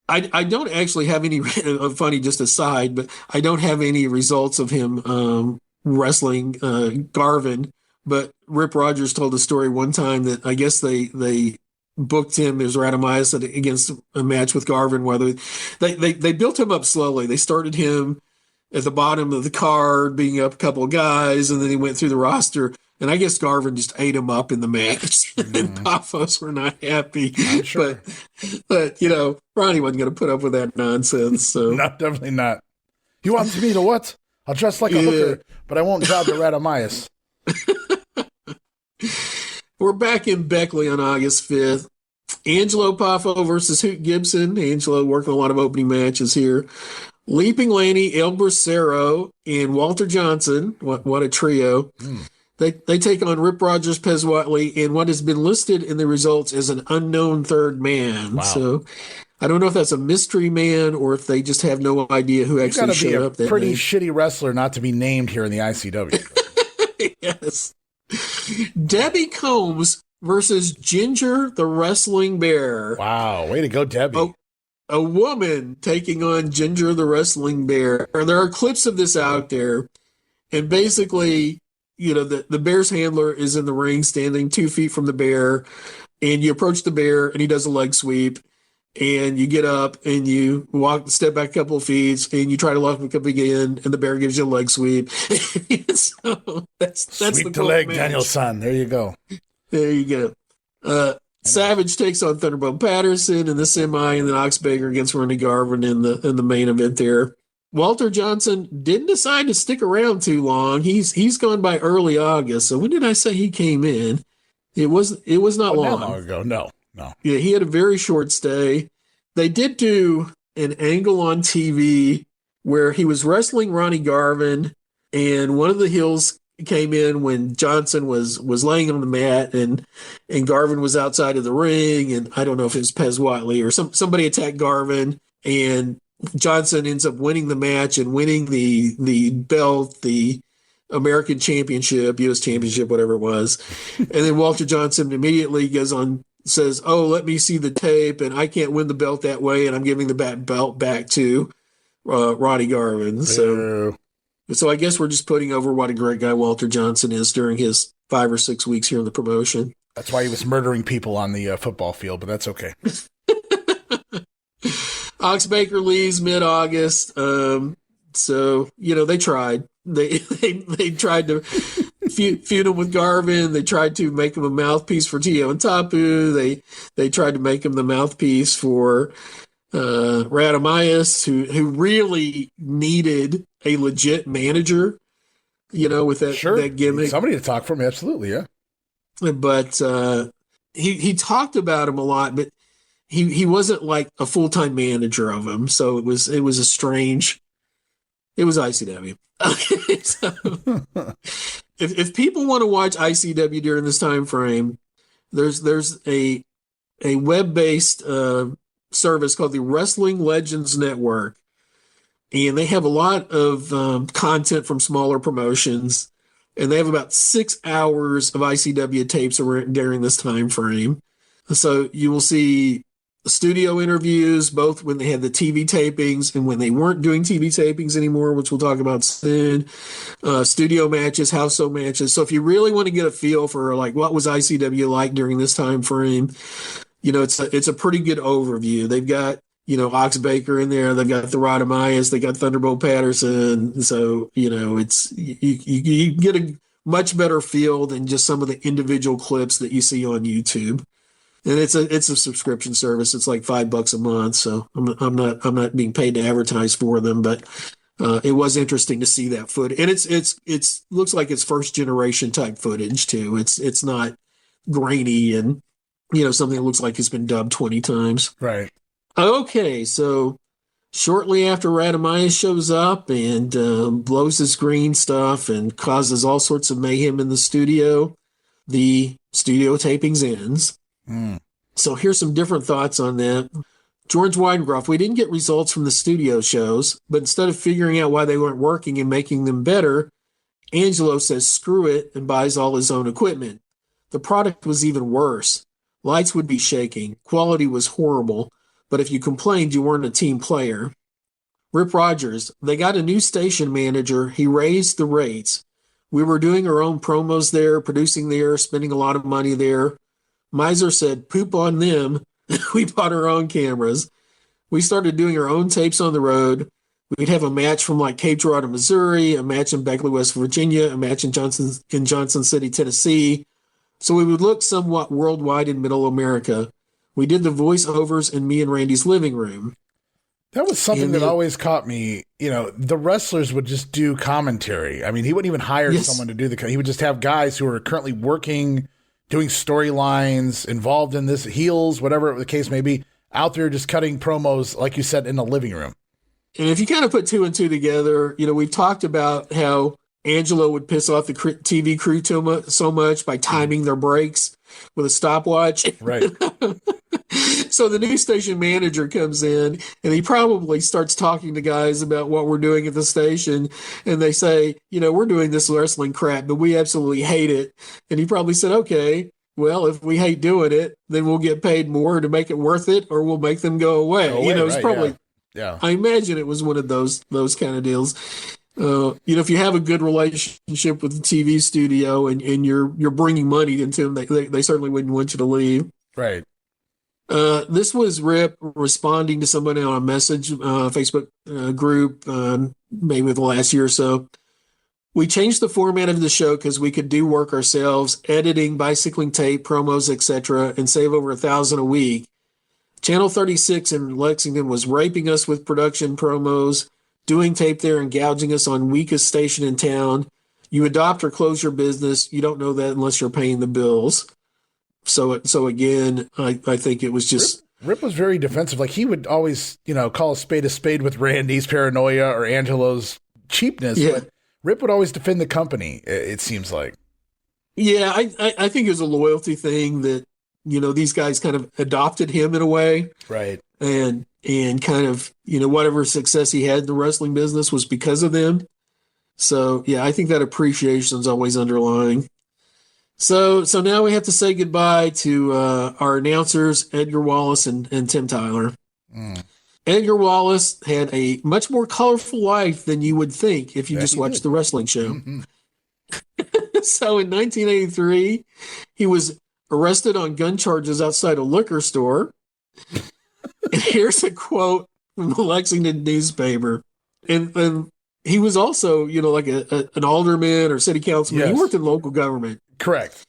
I don't actually have any funny, just aside, but I don't have any results of him wrestling Garvin. But Rip Rogers told a story one time that I guess they booked him as Ratamyus against a match with Garvin. Where they built him up slowly. They started him at the bottom of the card, being up a couple of guys, and then he went through the roster. And I guess Garvin just ate him up in the match, and Poffos were not happy. Sure. But you know, Ronnie wasn't going to put up with that nonsense. So no, definitely not. You want me to what? I'll dress like a hooker, but I won't job the Ratamyus. We're back in Beckley on August 5th. Angelo Poffo versus Hoot Gibson. Angelo working a lot of opening matches here. Leaping Lanny, El Bracero, and Walter Johnson. What a trio. They take on Rip Rogers, Pez Whatley, and what has been listed in the results as an unknown third man. Wow. So I don't know if that's a mystery man or if they just have no idea who actually showed up. That pretty shitty wrestler not to be named here in the ICW. Yes. Debbie Combs versus Ginger the Wrestling Bear. Wow, way to go, Debbie. A woman taking on Ginger the Wrestling Bear. There are clips of this out there, and basically, you know, the bear's handler is in the ring standing 2 feet from the bear, and you approach the bear, and he does a leg sweep, and you get up, and you step back a couple of feet, and you try to lock up again, and the bear gives you a leg sweep. So that's sweep the leg, match. Daniel-san. There you go. There you go. Savage takes on Thunderbolt Patterson in the semi, and then Oxbaker against Ronnie Garvin in the main event there. Walter Johnson didn't decide to stick around too long. He's gone by early August. So when did I say he came in? It was not long. Not long ago. No. Yeah, he had a very short stay. They did do an angle on TV where he was wrestling Ronnie Garvin, and one of the heels came in when Johnson was laying on the mat, and Garvin was outside of the ring, and I don't know if it was Pez Whatley or somebody attacked Garvin, and Johnson ends up winning the match and winning the belt, the American Championship, U.S. Championship, whatever it was. And then Walter Johnson immediately goes on, says, "Oh, let me see the tape, and I can't win the belt that way, and I'm giving the belt back to Ronnie Garvin." So I guess we're just putting over what a great guy Walter Johnson is during his 5 or 6 weeks here in the promotion. That's why he was murdering people on the football field, but that's okay. Ox Baker leaves mid-August. So, they tried. They tried to feud him with Garvin. They tried to make him a mouthpiece for Tio Tapu. They tried to make him the mouthpiece for Ratamyus, who really needed a legit manager, with that gimmick. Somebody to talk for me, absolutely, yeah. But he talked about him a lot, but he wasn't like a full-time manager of him. So it was a strange. It was ICW. Okay, so if people want to watch ICW during this time frame, there's a web-based service called the Wrestling Legends Network, and they have a lot of content from smaller promotions, and they have about 6 hours of ICW tapes during this time frame. So you will see studio interviews, both when they had the TV tapings and when they weren't doing TV tapings anymore, which we'll talk about soon. Studio matches, house show matches. So if you really want to get a feel for like what was ICW like during this time frame, it's a pretty good overview. They've got Ox Baker in there. They've got the Ratamyus. They got Thunderbolt Patterson. So it's you get a much better feel than just some of the individual clips that you see on YouTube. And it's a subscription service. It's like $5 a month. So I'm not being paid to advertise for them, but it was interesting to see that footage. And it's looks like it's first generation type footage too. It's not grainy and something that looks like it's been dubbed 20 times. Right. Okay, so shortly after Ratamyus shows up and blows his green stuff and causes all sorts of mayhem in the studio, the studio tapings ends. So here's some different thoughts on that. George Weingeroff, we didn't get results from the studio shows, but instead of figuring out why they weren't working and making them better, Angelo says screw it and buys all his own equipment. The product was even worse. Lights would be shaking. Quality was horrible. But if you complained, you weren't a team player. Rip Rogers, they got a new station manager. He raised the rates. We were doing our own promos there, producing there, spending a lot of money there. Miser said, poop on them. We bought our own cameras. We started doing our own tapes on the road. We'd have a match from like Cape Girardeau, Missouri, a match in Beckley, West Virginia, a match in Johnson City, Tennessee. So we would look somewhat worldwide in Middle America. We did the voiceovers in me and Randy's living room. That was something that always caught me. The wrestlers would just do commentary. I mean, he wouldn't even hire someone to do he would just have guys who are currently working, doing storylines, involved in this, heels, whatever the case may be, out there just cutting promos, like you said, in the living room. And if you kind of put two and two together, we've talked about how Angelo would piss off the TV crew so much by timing their breaks with a stopwatch. Right. So the new station manager comes in and he probably starts talking to guys about what we're doing at the station. And they say, we're doing this wrestling crap, but we absolutely hate it. And he probably said, okay, well, if we hate doing it, then we'll get paid more to make it worth it, or we'll make them go away. It's probably, yeah. I imagine it was one of those kind of deals. If you have a good relationship with the TV studio and you're bringing money into them, they certainly wouldn't want you to leave. Right. This was Rip responding to somebody on a message Facebook group, maybe the last year or so. We changed the format of the show because we could do work ourselves, editing, bicycling tape, promos, etc., and save over $1,000 a week. Channel 36 in Lexington was raping us with production promos, doing tape there and gouging us on weakest station in town. You adopt or close your business. You don't know that unless you're paying the bills. So again, I think it was just... Rip was very defensive. Like, he would always, call a spade with Randy's paranoia or Angelo's cheapness. Yeah. But Rip would always defend the company, it seems like. Yeah, I think it was a loyalty thing that, these guys kind of adopted him in a way. Right. And kind of, whatever success he had in the wrestling business was because of them. So, yeah, I think that appreciation is always underlying. So now we have to say goodbye to our announcers, Edgar Wallace and Tim Tyler. Edgar Wallace had a much more colorful life than you would think if you just watched the wrestling show. Mm-hmm. So in 1983, he was arrested on gun charges outside a liquor store. And here's a quote from the Lexington newspaper. And he was also, like an alderman or city councilman. Yes. He worked in local government. Correct.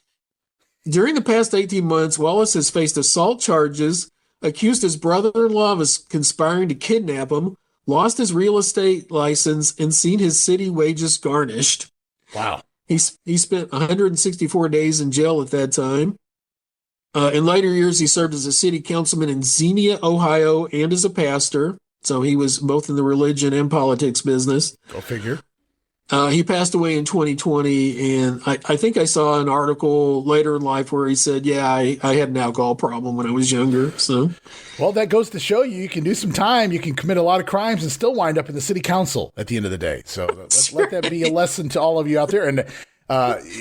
During the past 18 months, Wallace has faced assault charges, accused his brother-in-law of conspiring to kidnap him, lost his real estate license, and seen his city wages garnished. Wow. He spent 164 days in jail at that time. In later years, he served as a city councilman in Xenia, Ohio, and as a pastor. So he was both in the religion and politics business. Go figure. He passed away in 2020, and I think I saw an article later in life where he said, I had an alcohol problem when I was younger. So, well, that goes to show you can do some time. You can commit a lot of crimes and still wind up in the city council at the end of the day. So let that be a lesson to all of you out there. And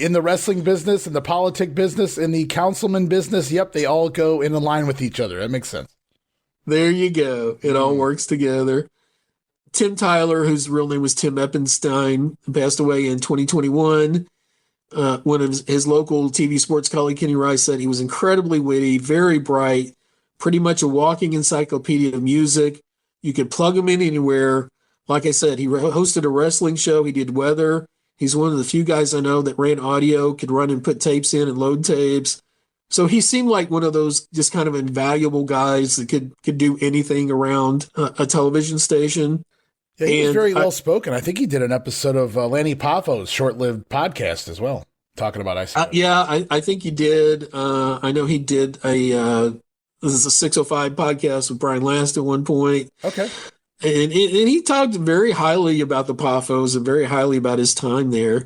in the wrestling business, in the politic business, in the councilman business, yep, they all go in line with each other. That makes sense. There you go. It all works together. Tim Tyler, whose real name was Tim Eppenstein, passed away in 2021. One of his local TV sports colleague, Kenny Rice, said he was incredibly witty, very bright, pretty much a walking encyclopedia of music. You could plug him in anywhere. Like I said, he hosted a wrestling show. He did weather. He's one of the few guys I know that ran audio, could run and put tapes in and load tapes. So he seemed like one of those just kind of invaluable guys that could do anything around a television station. Yeah, he was very well spoken. I think he did an episode of Lanny Poffo's short-lived podcast as well, talking about ICW. I think he did. I know he did this is a 605 podcast with Brian Last at one point. Okay. And he talked very highly about the Poffos and very highly about his time there.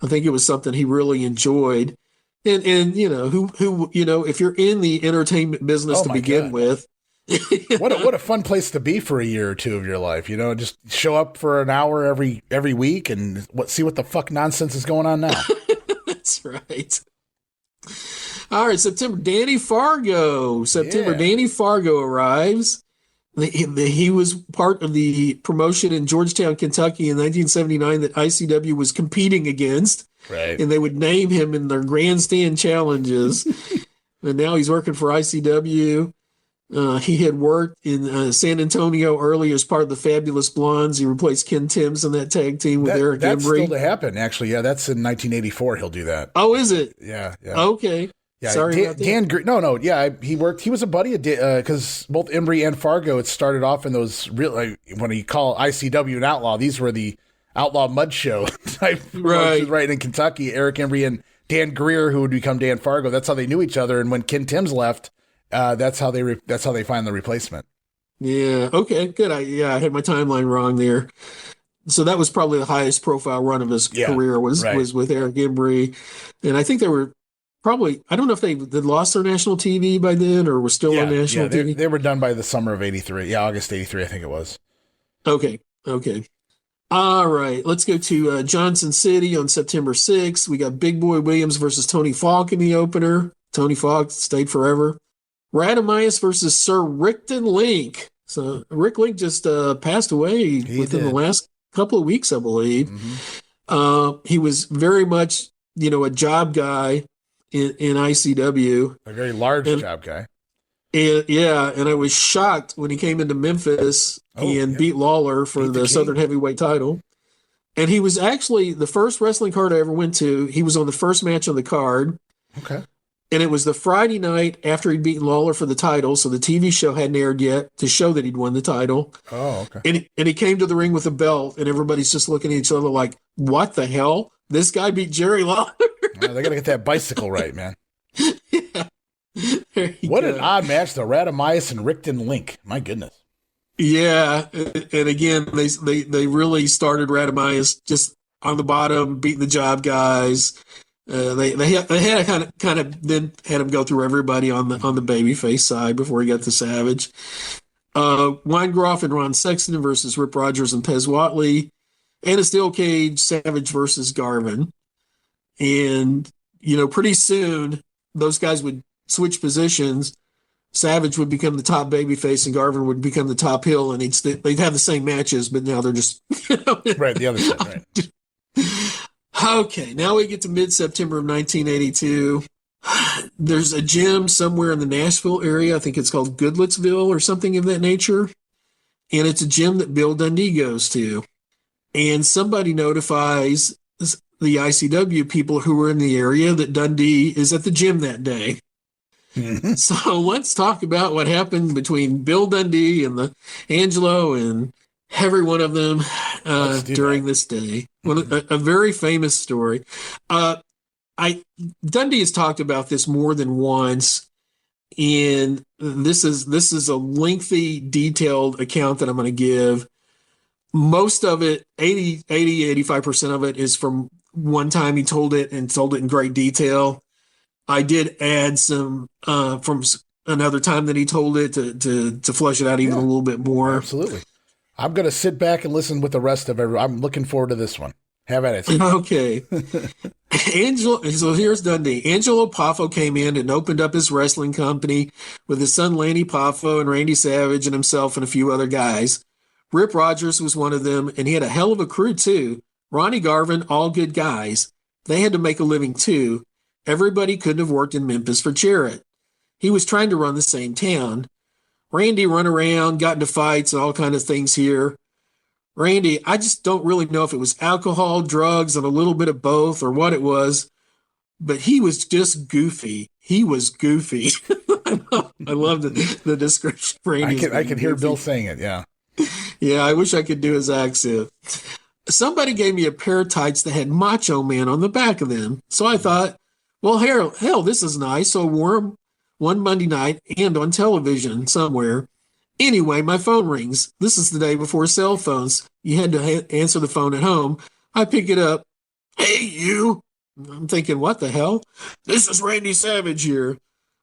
I think it was something he really enjoyed. And who if you're in the entertainment business to begin with. What a fun place to be for a year or two of your life, just show up for an hour every week and see what the fuck nonsense is going on now. That's right. All right, September, Danny Fargo arrives. He was part of the promotion in Georgetown, Kentucky in 1979 that ICW was competing against. Right. And they would name him in their grandstand challenges. And now he's working for ICW. He had worked in San Antonio earlier as part of the Fabulous Blondes. He replaced Ken Timms in that tag team with Eric Embry. That's still to happen, actually. Yeah, that's in 1984 he'll do that. Oh, is it? Yeah. Okay. Yeah, Sorry about that. No. Yeah, he was a buddy because both Embry and Fargo, it started off in those real, when you call ICW an outlaw, these were the Outlaw Mud Show type promotions right in Kentucky. Eric Embry and Dan Greer, who would become Dan Fargo. That's how they knew each other. And when Ken Timms left, that's how they find the replacement. Yeah. Okay. Good. I had my timeline wrong there. So that was probably the highest profile run of his career was with Eric Embry, and I think they were probably, I don't know if they lost their national TV by then or were still on national TV. They were done by the summer of '83. Yeah, August '83, I think it was. Okay. All right, let's go to Johnson City on September 6th. We got Big Boy Williams versus Tony Falk in the opener. Tony Falk stayed forever. Ratamyus versus Sir Rickton Link. So Rick Link just passed away within the last couple of weeks, I believe. Mm-hmm. He was very much, a job guy in ICW. A very large job guy. And I was shocked when he came into Memphis and beat Lawler for the Southern Heavyweight title. And he was actually the first wrestling card I ever went to. He was on the first match on the card. Okay. And it was the Friday night after he'd beaten Lawler for the title, so the TV show hadn't aired yet to show that he'd won the title. Oh, okay. And he came to the ring with a belt, and everybody's just looking at each other like, what the hell? This guy beat Jerry Lawler? They got to get that bicycle right, man. Yeah. What an odd match, though. Ratamyus and Rickton Link. My goodness. Yeah. And again, they really started Ratamyus just on the bottom, beating the job guys. They had kind of then had him go through everybody on the babyface side before he got to Savage. Weingeroff and Ron Sexton versus Rip Rogers and Pez Whatley, and a steel cage Savage versus Garvin. And pretty soon those guys would switch positions. Savage would become the top babyface and Garvin would become the top heel, and they'd have the same matches, but now they're just right, the other side, right. Okay, now we get to mid-September of 1982. there's a gym somewhere in the Nashville area. I think it's called Goodlettsville or something of that nature. And it's a gym that Bill Dundee goes to. And somebody notifies the ICW people who were in the area that Dundee is at the gym that day. Mm-hmm. So let's talk about what happened between Bill Dundee and the Angelo and every one of them during this day. A very famous story. Dundee has talked about this more than once, and this is a lengthy, detailed account that I'm going to give. Most of it, 85% of it is from one time he told it and told it in great detail. I did add some from another time that he told it to flesh it out even a little bit more. Absolutely. I'm going to sit back and listen with the rest of it. I'm looking forward to this one. Have at it. Okay. So here's Dundee. Angelo Poffo came in and opened up his wrestling company with his son Lanny Poffo and Randy Savage and himself and a few other guys. Rip Rogers was one of them, and he had a hell of a crew too. Ronnie Garvin, all good guys. They had to make a living too. Everybody couldn't have worked in Memphis for Jarrett. He was trying to run the same town. Randy run around, got into fights and all kind of things here. Randy, I just don't really know if it was alcohol, drugs, and a little bit of both or what it was, but he was just goofy. He was goofy. I love the description. Randy I can hear Bill saying it, yeah. Yeah, I wish I could do his accent. Somebody gave me a pair of tights that had Macho Man on the back of them. So I thought, well, hell, this is nice. So I wore them one Monday night and on television somewhere. Anyway, my phone rings. This is the day before cell phones. You had to answer the phone at home. I pick it up. Hey, you. I'm thinking, what the hell? This is Randy Savage here.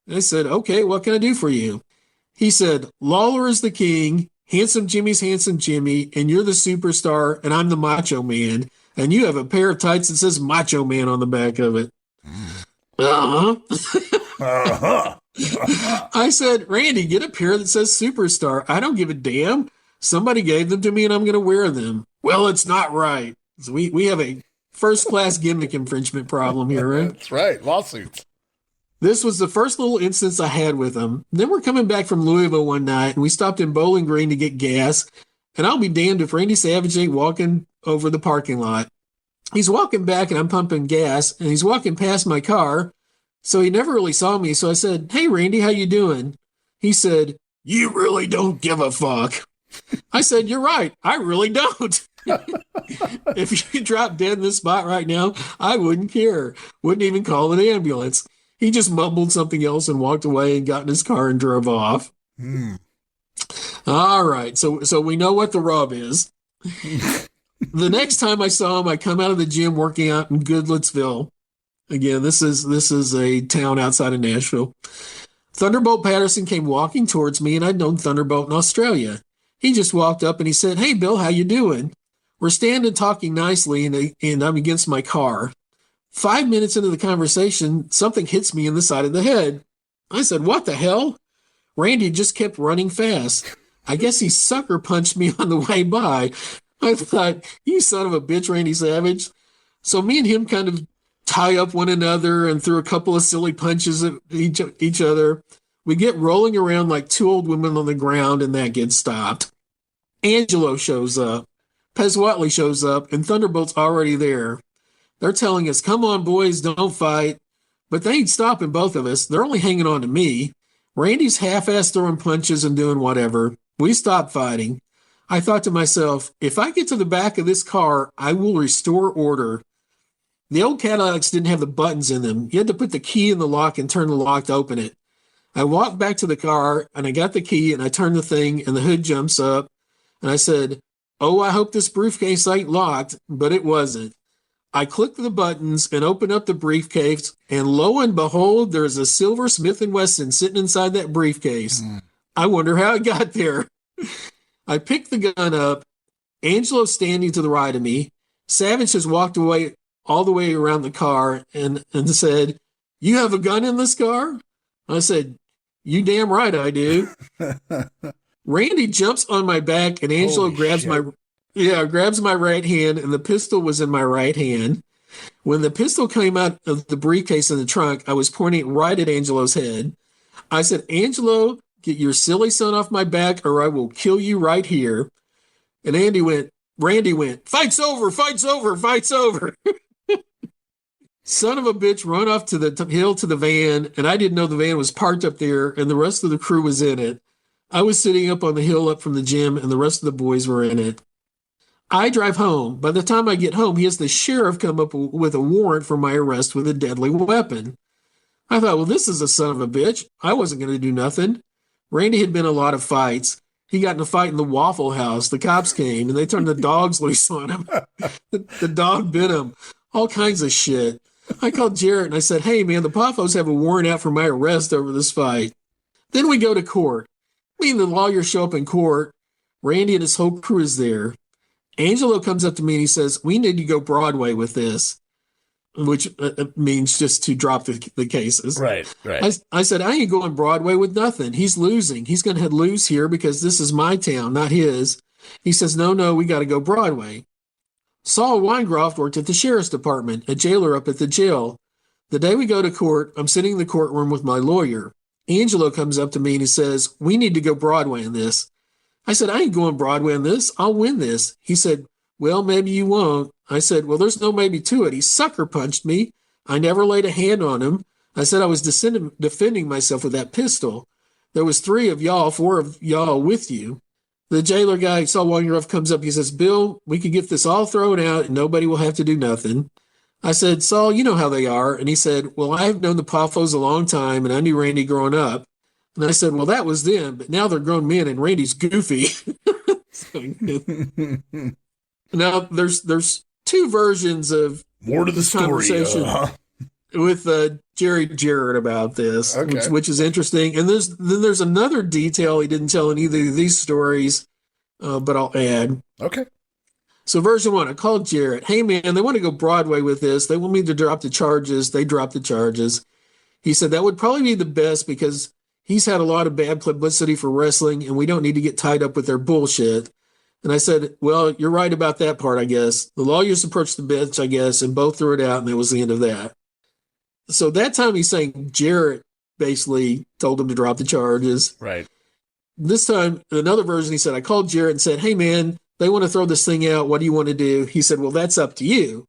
I said, okay, what can I do for you? He said, Lawler is the king. Handsome Jimmy's Handsome Jimmy, and you're the superstar, and I'm the Macho Man, and you have a pair of tights that says Macho Man on the back of it. I said, Randy, get a pair that says superstar. I don't give a damn. Somebody gave them to me, and I'm going to wear them. Well, it's not right. So we have a first-class gimmick infringement problem here, right? That's right. Lawsuits. This was the first little instance I had with him. Then we're coming back from Louisville one night, and we stopped in Bowling Green to get gas. And I'll be damned if Randy Savage ain't walking over the parking lot. He's walking back, and I'm pumping gas, and he's walking past my car. So he never really saw me. So I said, hey, Randy, how you doing? He said, you really don't give a fuck. I said, you're right. I really don't. If you drop dead in this spot right now, I wouldn't care. Wouldn't even call an ambulance. He just mumbled something else and walked away and got in his car and drove off. All right. So we know what the rub is. The next time I saw him, I come out of the gym working out in Goodlettsville. Again, this is a town outside of Nashville. Thunderbolt Patterson came walking towards me, and I'd known Thunderbolt in Australia. He just walked up and he said, hey, Bill, how you doing? We're standing talking nicely, and I'm against my car. 5 minutes into the conversation, something hits me in the side of the head. I said, what the hell? Randy just kept running fast. I guess he sucker punched me on the way by. I thought, you son of a bitch, Randy Savage. So me and him kind of tie up one another and threw a couple of silly punches at each other. We get rolling around like two old women on the ground, and that gets stopped. Angelo shows up. Pez Whatley shows up, and Thunderbolt's already there. They're telling us, come on, boys, don't fight. But they ain't stopping both of us. They're only hanging on to me. Randy's half-assed throwing punches and doing whatever. We stopped fighting. I thought to myself, if I get to the back of this car, I will restore order. The old Cadillacs didn't have the buttons in them. You had to put the key in the lock and turn the lock to open it. I walked back to the car, and I got the key, and I turned the thing, and the hood jumps up. And I said, oh, I hope this briefcase ain't locked, but it wasn't. I clicked the buttons and opened up the briefcase, and lo and behold, there's a silver Smith & Wesson sitting inside that briefcase. I wonder how it got there. I picked the gun up. Angelo's standing to the right of me. Savage has walked away all the way around the car and said, you have a gun in this car? I said, you damn right I do. Randy jumps on my back, and Angelo grabs my right hand, and the pistol was in my right hand. When the pistol came out of the briefcase in the trunk, I was pointing right at Angelo's head. I said, Angelo, get your silly son off my back or I will kill you right here. And Randy went, fight's over, fight's over, fight's over. Son of a bitch run off to the hill to the van, and I didn't know the van was parked up there, and the rest of the crew was in it. I was sitting up on the hill up from the gym, and the rest of the boys were in it. I drive home. By the time I get home, he has the sheriff come up with a warrant for my arrest with a deadly weapon. I thought, well, this is a son of a bitch. I wasn't going to do nothing. Randy had been in a lot of fights. He got in a fight in the Waffle House. The cops came, and they turned the dogs loose on him. The dog bit him. All kinds of shit. I called Jarrett, and I said, hey, man, the Poffos have a warrant out for my arrest over this fight. Then we go to court. Me and the lawyers show up in court. Randy and his whole crew is there. Angelo comes up to me, and he says, we need to go Broadway with this, which means just to drop the cases. Right. I said, I ain't going Broadway with nothing. He's losing. He's going to lose here because this is my town, not his. He says, no, we got to go Broadway. Saul Weingeroff worked at the sheriff's department, a jailer up at the jail. The day we go to court, I'm sitting in the courtroom with my lawyer. Angelo comes up to me and he says, we need to go Broadway in this. I said, I ain't going Broadway in this. I'll win this. He said, well, maybe you won't. I said, well, there's no maybe to it. He sucker punched me. I never laid a hand on him. I said I was defending myself with that pistol. There was 4 of y'all with you. The jailer guy, Saul Weingeroff, comes up. He says, Bill, we can get this all thrown out and nobody will have to do nothing. I said, Saul, you know how they are. And he said, well, I've known the Poffos a long time and I knew Randy growing up. And I said, well, that was them, but now they're grown men and Randy's goofy. Now, there's 2 versions of more to the conversation with Jarrett about this, okay. which is interesting. And there's another detail he didn't tell in either of these stories, but I'll add. Okay. So version 1, I called Jarrett. Hey, man, they want to go Broadway with this. They want me to drop the charges. They dropped the charges. He said that would probably be the best because he's had a lot of bad publicity for wrestling, and we don't need to get tied up with their bullshit. And I said, well, you're right about that part, I guess. The lawyers approached the bench, I guess, and both threw it out, and that was the end of that. So that time he's saying Jarrett basically told him to drop the charges. Right. This time, another version, he said, I called Jarrett and said, hey, man, they want to throw this thing out. What do you want to do? He said, well, that's up to you.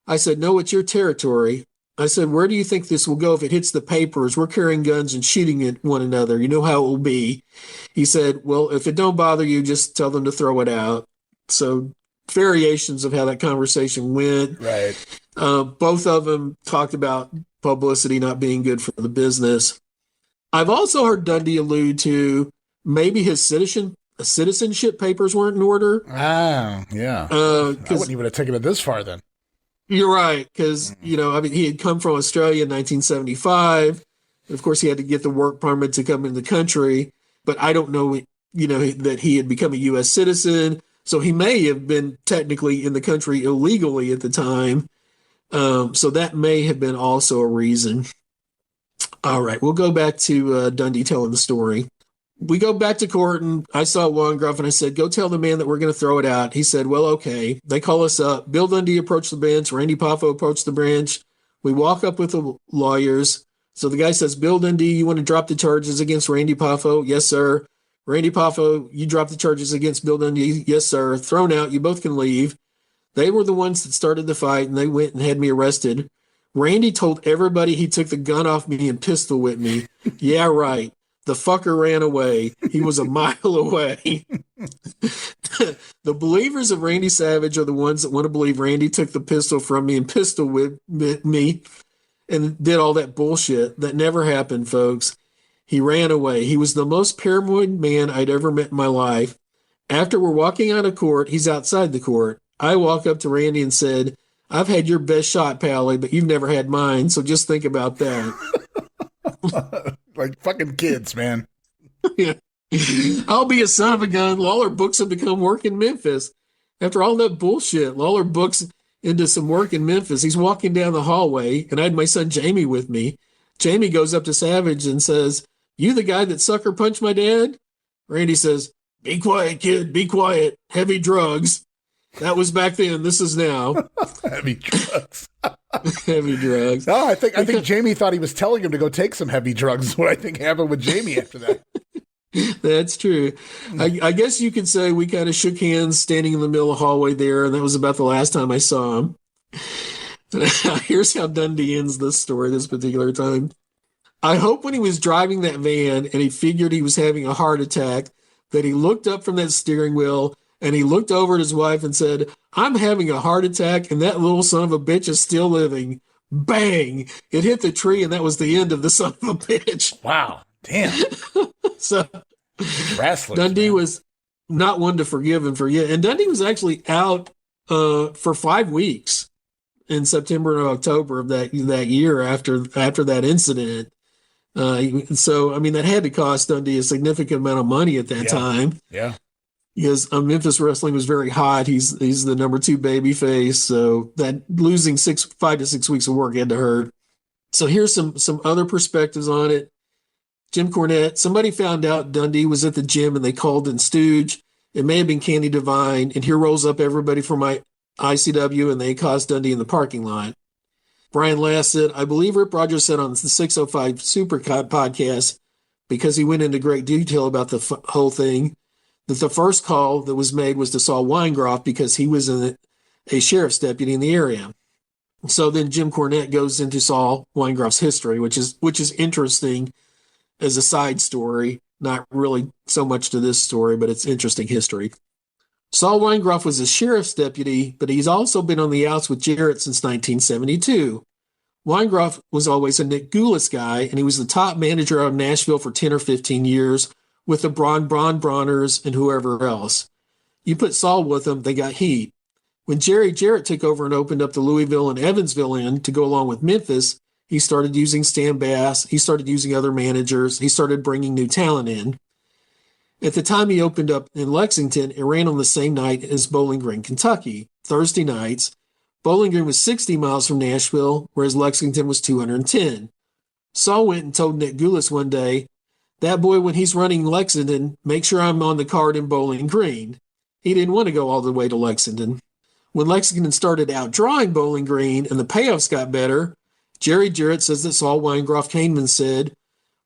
I said, no, it's your territory. I said, where do you think this will go if it hits the papers? We're carrying guns and shooting at one another. You know how it will be. He said, well, if it don't bother you, just tell them to throw it out. So variations of how that conversation went. Right. Both of them talked about publicity not being good for the business. I've also heard Dundee allude to maybe his citizenship papers weren't in order. Ah, yeah. I wouldn't even have taken it this far then. You're right, because, he had come from Australia in 1975. Of course, he had to get the work permit to come in the country, but I don't know, that he had become a U.S. citizen, so he may have been technically in the country illegally at the time. So that may have been also a reason. All right, we'll go back to Dundee telling the story. We go back to court, and I saw Weingeroff, and I said, go tell the man that we're going to throw it out. He said, well, okay. They call us up. Bill Dundee approached the bench. Randy Poffo approached the bench. We walk up with the lawyers. So the guy says, Bill Dundee, you want to drop the charges against Randy Poffo? Yes, sir. Randy Poffo, you drop the charges against Bill Dundee? Yes, sir. Thrown out. You both can leave. They were the ones that started the fight, and they went and had me arrested. Randy told everybody he took the gun off me and pistol whipped me. Yeah, right. The fucker ran away. He was a mile away. The believers of Randy Savage are the ones that want to believe Randy took the pistol from me and pistol whipped me and did all that bullshit. That never happened, folks. He ran away. He was the most paranoid man I'd ever met in my life. After we're walking out of court, he's outside the court. I walk up to Randy and said, I've had your best shot, Pally, but you've never had mine, so just think about that. Like fucking kids, man. Yeah. I'll be a son of a gun. Lawler books him to come work in Memphis. After all that bullshit, Lawler books into some work in Memphis. He's walking down the hallway, and I had my son Jamie with me. Jamie goes up to Savage and says, you the guy that sucker punched my dad? Randy says, be quiet, kid, be quiet. Heavy drugs. That was back then. This is now. Heavy drugs. Heavy drugs. No, I think Jamie thought he was telling him to go take some heavy drugs. Is what I think happened with Jamie after that. That's true. I guess you could say we kind of shook hands standing in the middle of the hallway there, and that was about the last time I saw him. Here's how Dundee ends this story this particular time. I hope when he was driving that van and he figured he was having a heart attack that he looked up from that steering wheel and he looked over at his wife and said, I'm having a heart attack and that little son of a bitch is still living. Bang! It hit the tree and that was the end of the son of a bitch. Wow. Damn. So Wrestlers, Dundee man. was not one to forgive and forget. And Dundee was actually out for 5 weeks in September and October of that year after that incident. So, I mean, that had to cost Dundee a significant amount of money at that time. Yeah. Because Memphis wrestling was very hot. He's the number 2 baby face. So that losing 5 to 6 weeks of work had to hurt. So here's some other perspectives on it. Jim Cornette, somebody found out Dundee was at the gym and they called in Stooge. It may have been Candy Divine. And here rolls up everybody from my ICW and they caused Dundee in the parking lot. Brian Last said, I believe Rip Rogers said on the 605 Super podcast, because he went into great detail about the whole thing, that the first call that was made was to Saul Weingeroff because he was a sheriff's deputy in the area. So then Jim Cornette goes into Saul Weingeroff's history, which is interesting as a side story, not really so much to this story, but it's interesting history. Saul Weingeroff was a sheriff's deputy, but he's also been on the outs with Jarrett since 1972. Weingeroff was always a Nick Goulas guy, and he was the top manager out of Nashville for 10 or 15 years with the Brauners and whoever else. You put Saul with them, they got heat. When Jerry Jarrett took over and opened up the Louisville and Evansville end to go along with Memphis, he started using Stan Bass. He started using other managers. He started bringing new talent in. At the time he opened up in Lexington, it ran on the same night as Bowling Green, Kentucky, Thursday nights. Bowling Green was 60 miles from Nashville, whereas Lexington was 210. Saul went and told Nick Goulas one day, that boy, when he's running Lexington, make sure I'm on the card in Bowling Green. He didn't want to go all the way to Lexington. When Lexington started outdrawing Bowling Green and the payoffs got better, Jerry Jarrett says that Saul Weingeroff came and said,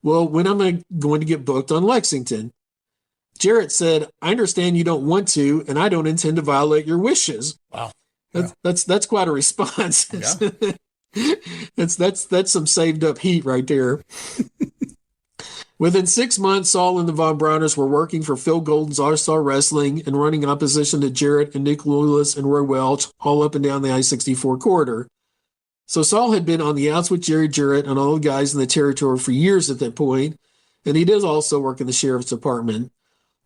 well, when am I going to get booked on Lexington? Jarrett said, I understand you don't want to, and I don't intend to violate your wishes. Wow. That's quite a response. Yeah. that's some saved up heat right there. Within 6 months, Saul and the Von Brauners were working for Phil Golden's All-Star Wrestling and running opposition to Jarrett and Nick Lewis and Roy Welch all up and down the I-64 corridor. So Saul had been on the outs with Jerry Jarrett and all the guys in the territory for years at that point, and he did also work in the sheriff's department.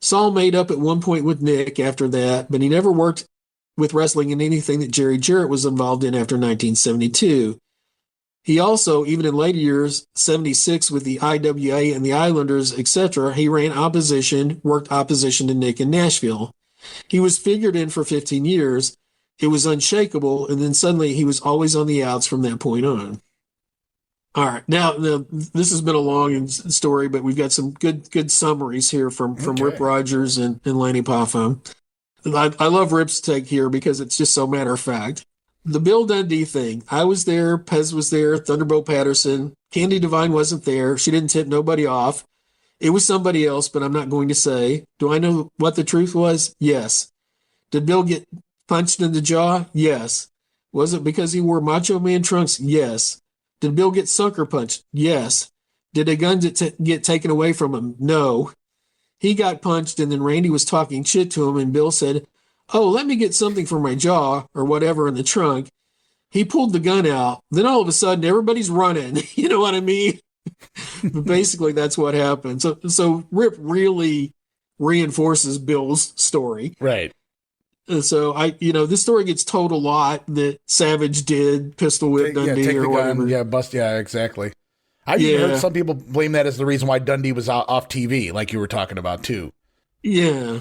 Saul made up at one point with Nick after that, but he never worked with wrestling in anything that Jerry Jarrett was involved in after 1972. He also, even in later years, 76 with the IWA and the Islanders, etc., he ran opposition, worked opposition to Nick in Nashville. He was figured in for 15 years. It was unshakable, and then suddenly he was always on the outs from that point on. All right, now this has been a long story, but we've got some good summaries here from Rip Rogers and Lanny Poffo. I love Rip's take here because it's just so matter of fact. The Bill Dundee thing. I was there. Pez was there. Thunderbolt Patterson. Candy Divine wasn't there. She didn't tip nobody off. It was somebody else, but I'm not going to say. Do I know what the truth was? Yes. Did Bill get punched in the jaw? Yes. Was it because he wore Macho Man trunks? Yes. Did Bill get sucker punched? Yes. Did a gun get taken away from him? No. He got punched, and then Randy was talking shit to him, and Bill said, oh, let me get something for my jaw or whatever in the trunk. He pulled the gun out. Then all of a sudden, everybody's running. You know what I mean? But basically, that's what happened. So Rip really reinforces Bill's story. Right. And so this story gets told a lot that Savage did pistol whip Dundee take or the whatever. gun, bust. Yeah, exactly. I've even heard some people blame that as the reason why Dundee was off TV, like you were talking about too. Yeah.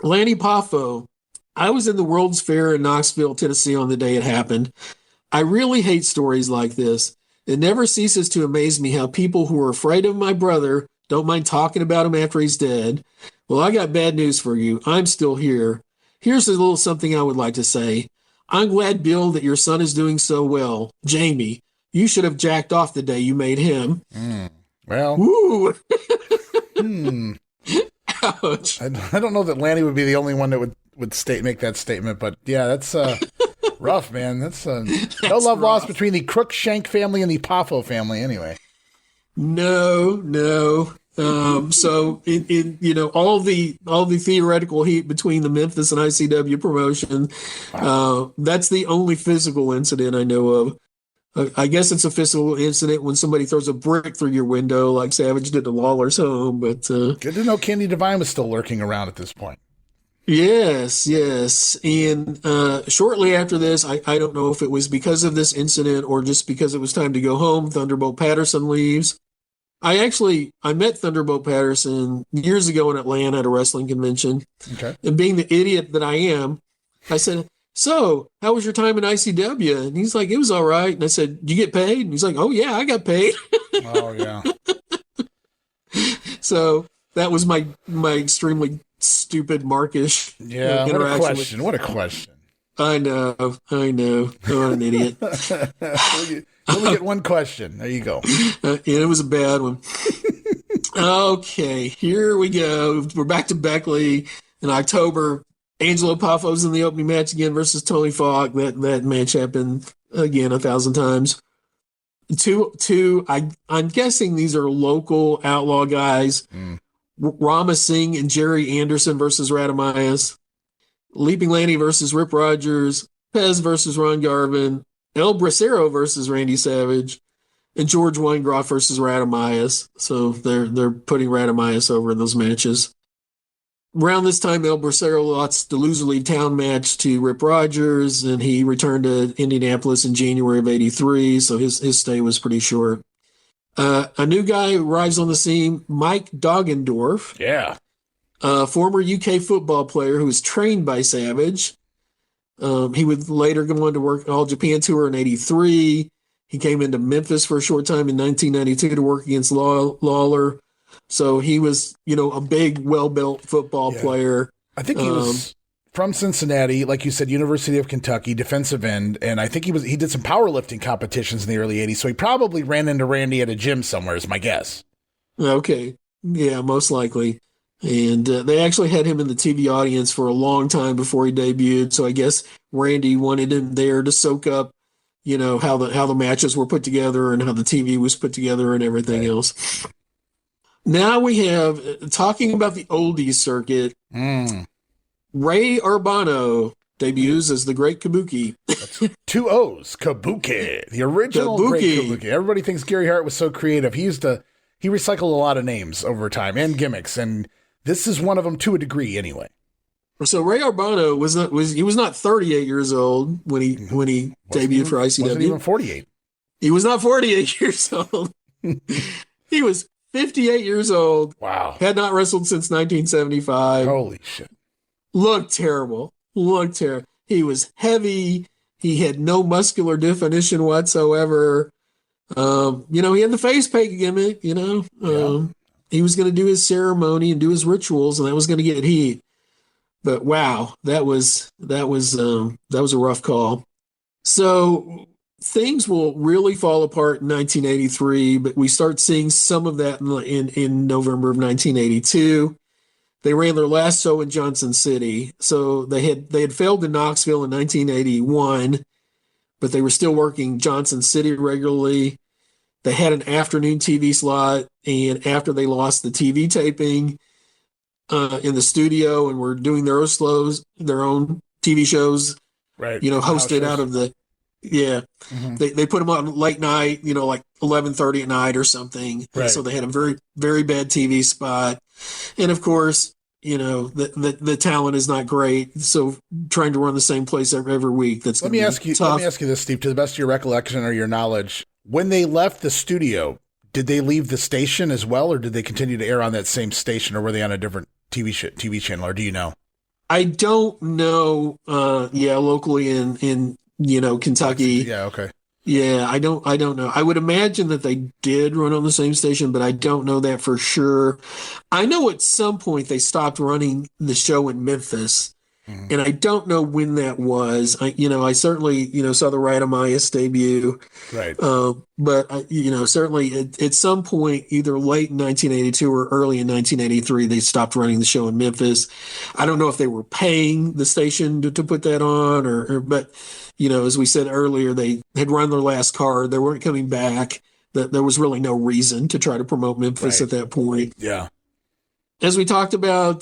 Lanny Poffo. I was in the World's Fair in Knoxville, Tennessee on the day it happened. I really hate stories like this. It never ceases to amaze me how people who are afraid of my brother don't mind talking about him after he's dead. Well, I got bad news for you. I'm still here. Here's a little something I would like to say. I'm glad, Bill, that your son is doing so well. Jamie, you should have jacked off the day you made him. Well. Woo! Ouch. I don't know that Lanny would be the only one that would make that statement, but yeah, that's rough, man. That's no love lost between the Crookshank family and the Poffo family, anyway. No. So in all the theoretical heat between the Memphis and ICW promotion, that's the only physical incident I know of. I guess it's a physical incident when somebody throws a brick through your window, like Savage did to Lawler's home. But good to know Candy Divine was still lurking around at this point. Yes. And shortly after this, I don't know if it was because of this incident or just because it was time to go home, Thunderbolt Patterson leaves. I met Thunderbolt Patterson years ago in Atlanta at a wrestling convention. Okay. And being the idiot that I am, I said, "So, how was your time in ICW?" And he's like, "It was all right." And I said, "Did you get paid?" And he's like, "Oh, yeah, I got paid." Oh, yeah. So that was my extremely stupid markish interaction. What a question. I know. Oh, I'm an idiot. Let me get one question. There you go. It was a bad one. Okay, here we go. We're back to Beckley in October. Angelo Poffo's in the opening match again versus Tony Falk. That match happened again 1,000 times. I'm guessing these are local outlaw guys. Rama Singh and Jerry Anderson versus Ratamyus. Leaping Lanny versus Rip Rogers. Pez versus Ron Garvin. El Bracero versus Randy Savage. And George Weingeroff versus Ratamyus. So they're putting Ratamyus over in those matches. Around this time, El Bracero lost the Loser League Town match to Rip Rogers, and he returned to Indianapolis in January of '83, so his stay was pretty short. A new guy arrives on the scene, Mike Doggendorf. Yeah. A former UK football player who was trained by Savage. He would later go on to work All Japan Tour in '83. He came into Memphis for a short time in 1992 to work against Lawler. So he was, a big, well-built football player. I think he was from Cincinnati, like you said, University of Kentucky, defensive end, and I think he did some powerlifting competitions in the early 80s, so he probably ran into Randy at a gym somewhere, is my guess. Okay. Yeah, most likely. And they actually had him in the TV audience for a long time before he debuted, so I guess Randy wanted him there to soak up, how the matches were put together and how the TV was put together and everything else. Now we have, talking about the oldies circuit, Ray Urbano debuts as the Great Kabooki. That's 2 O's, Kabooki, the original Great Kabooki. Everybody thinks Gary Hart was so creative. He recycled a lot of names over time and gimmicks, and this is one of them to a degree anyway. So Ray Urbano was not 38 years old when he debuted for ICW. Wasn't even 48. He was not 48 years old. He was 58 years old. Wow. Had not wrestled since 1975. Holy shit. Looked terrible. He was heavy. He had no muscular definition whatsoever. He had the face paint gimmick, He was going to do his ceremony and do his rituals, and that was going to get heat. But wow, that was a rough call. So things will really fall apart in 1983, but we start seeing some of that in November of 1982. They ran their last show in Johnson City. So they had failed in Knoxville in 1981, but they were still working Johnson City regularly. They had an afternoon TV slot, and after they lost the TV taping in the studio and were doing their own TV shows, right? Hosted out of the They put them on late night, like 11:30 at night or something. Right. So they had a very, very bad TV spot. And of course, the talent is not great. So trying to run the same place every week, let me ask you this, Steve, to the best of your recollection or your knowledge, when they left the studio, did they leave the station as well, or did they continue to air on that same station, or were they on a different TV channel, or do you know? I don't know. Locally in Kentucky. Yeah. Okay. Yeah, I don't know. I would imagine that they did run on the same station, but I don't know that for sure. I know at some point they stopped running the show in Memphis, And I don't know when that was. I certainly, saw the Ratamyus debut. Right. But, certainly at some point, either late in 1982 or early in 1983, they stopped running the show in Memphis. I don't know if they were paying the station to put that on but, as we said earlier, they had run their last card. They weren't coming back. There was really no reason to try to promote Memphis at that point. Yeah. As we talked about,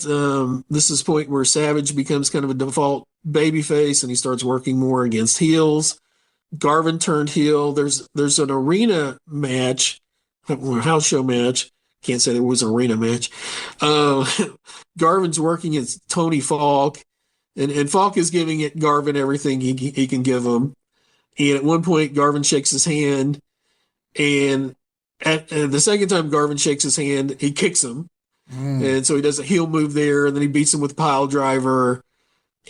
this is the point where Savage becomes kind of a default babyface and he starts working more against heels. Garvin turned heel. There's an arena match, house show match. Can't say there was an arena match. Garvin's working as Tony Falk, and Falk is giving Garvin everything he can give him. And at one point, Garvin shakes his hand, and at the second time Garvin shakes his hand, he kicks him. And so he does a heel move there, and then he beats him with a pile driver.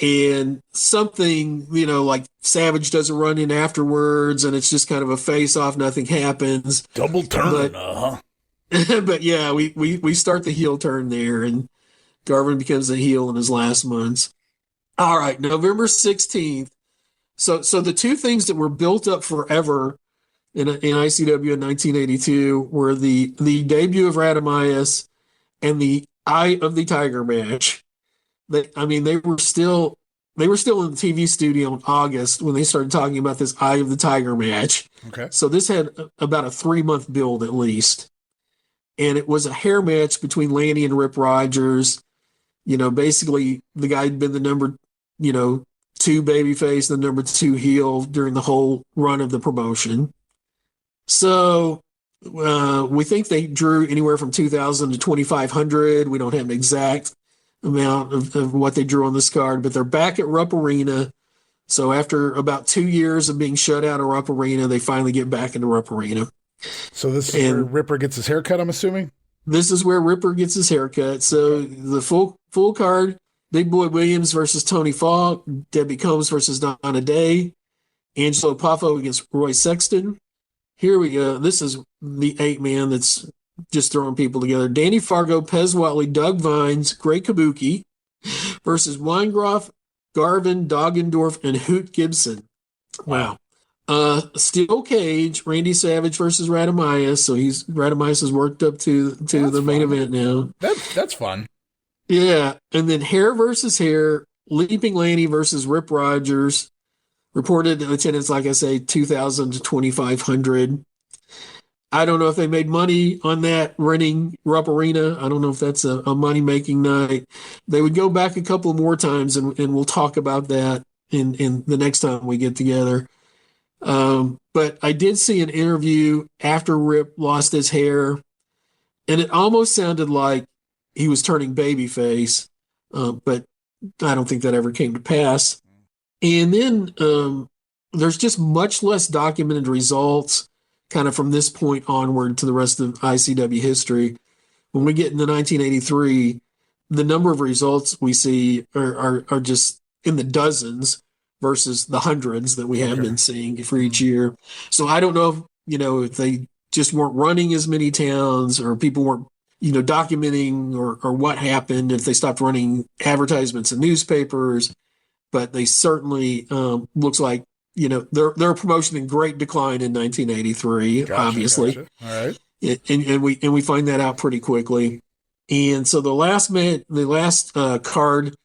And something, like Savage does a run in afterwards, and it's just kind of a face off. Nothing happens. Double turn. But yeah, we start the heel turn there, and Garvin becomes a heel in his last months. All right, November 16th. So the two things that were built up forever in ICW in 1982 were the debut of Ratamyus and the Eye of the Tiger match. They were still in the TV studio in August when they started talking about this Eye of the Tiger match. Okay. So this had about a 3-month build at least. And it was a hair match between Lanny and Rip Rogers. Basically the guy had been the number, 2 babyface, the number 2 heel during the whole run of the promotion. So we think they drew anywhere from 2,000 to 2,500. We don't have an exact amount of what they drew on this card, but they're back at Rupp Arena. So after about 2 years of being shut out of Rupp Arena, they finally get back into Rupp Arena. So this is where Ripper gets his haircut, I'm assuming? This is where Ripper gets his haircut. So the full card, Big Boy Williams versus Tony Falk, Debbie Combs versus Donna Day, Angelo Poffo against Roy Sexton. Here we go. This is the 8-man that's just throwing people together. Danny Fargo, Pez Whatley, Doug Vines, Great Kabooki versus Weingeroff, Garvin, Doggendorf, and Hoot Gibson. Wow. Steel Cage, Randy Savage versus Ratamyus. So Ratamyus is worked up to the main event now. That's fun. Yeah. And then Hair versus Hair, Leaping Lanny versus Rip Rogers. Reported attendance, like I say, 2,000 to 2,500. I don't know if they made money on that running Rupp Arena. I don't know if that's a money-making night. They would go back a couple more times, and we'll talk about that in the next time we get together. But I did see an interview after Rip lost his hair, and it almost sounded like he was turning babyface, but I don't think that ever came to pass. And then there's just much less documented results kind of from this point onward to the rest of ICW history. When we get into 1983, the number of results we see are just in the dozens versus the hundreds that we have been seeing for each year. So I don't know if they just weren't running as many towns or people weren't documenting or what happened, if they stopped running advertisements in newspapers. But they certainly looks like they're a promotion in great decline in 1983. Obviously, gotcha. All right, and we find that out pretty quickly. And so the last card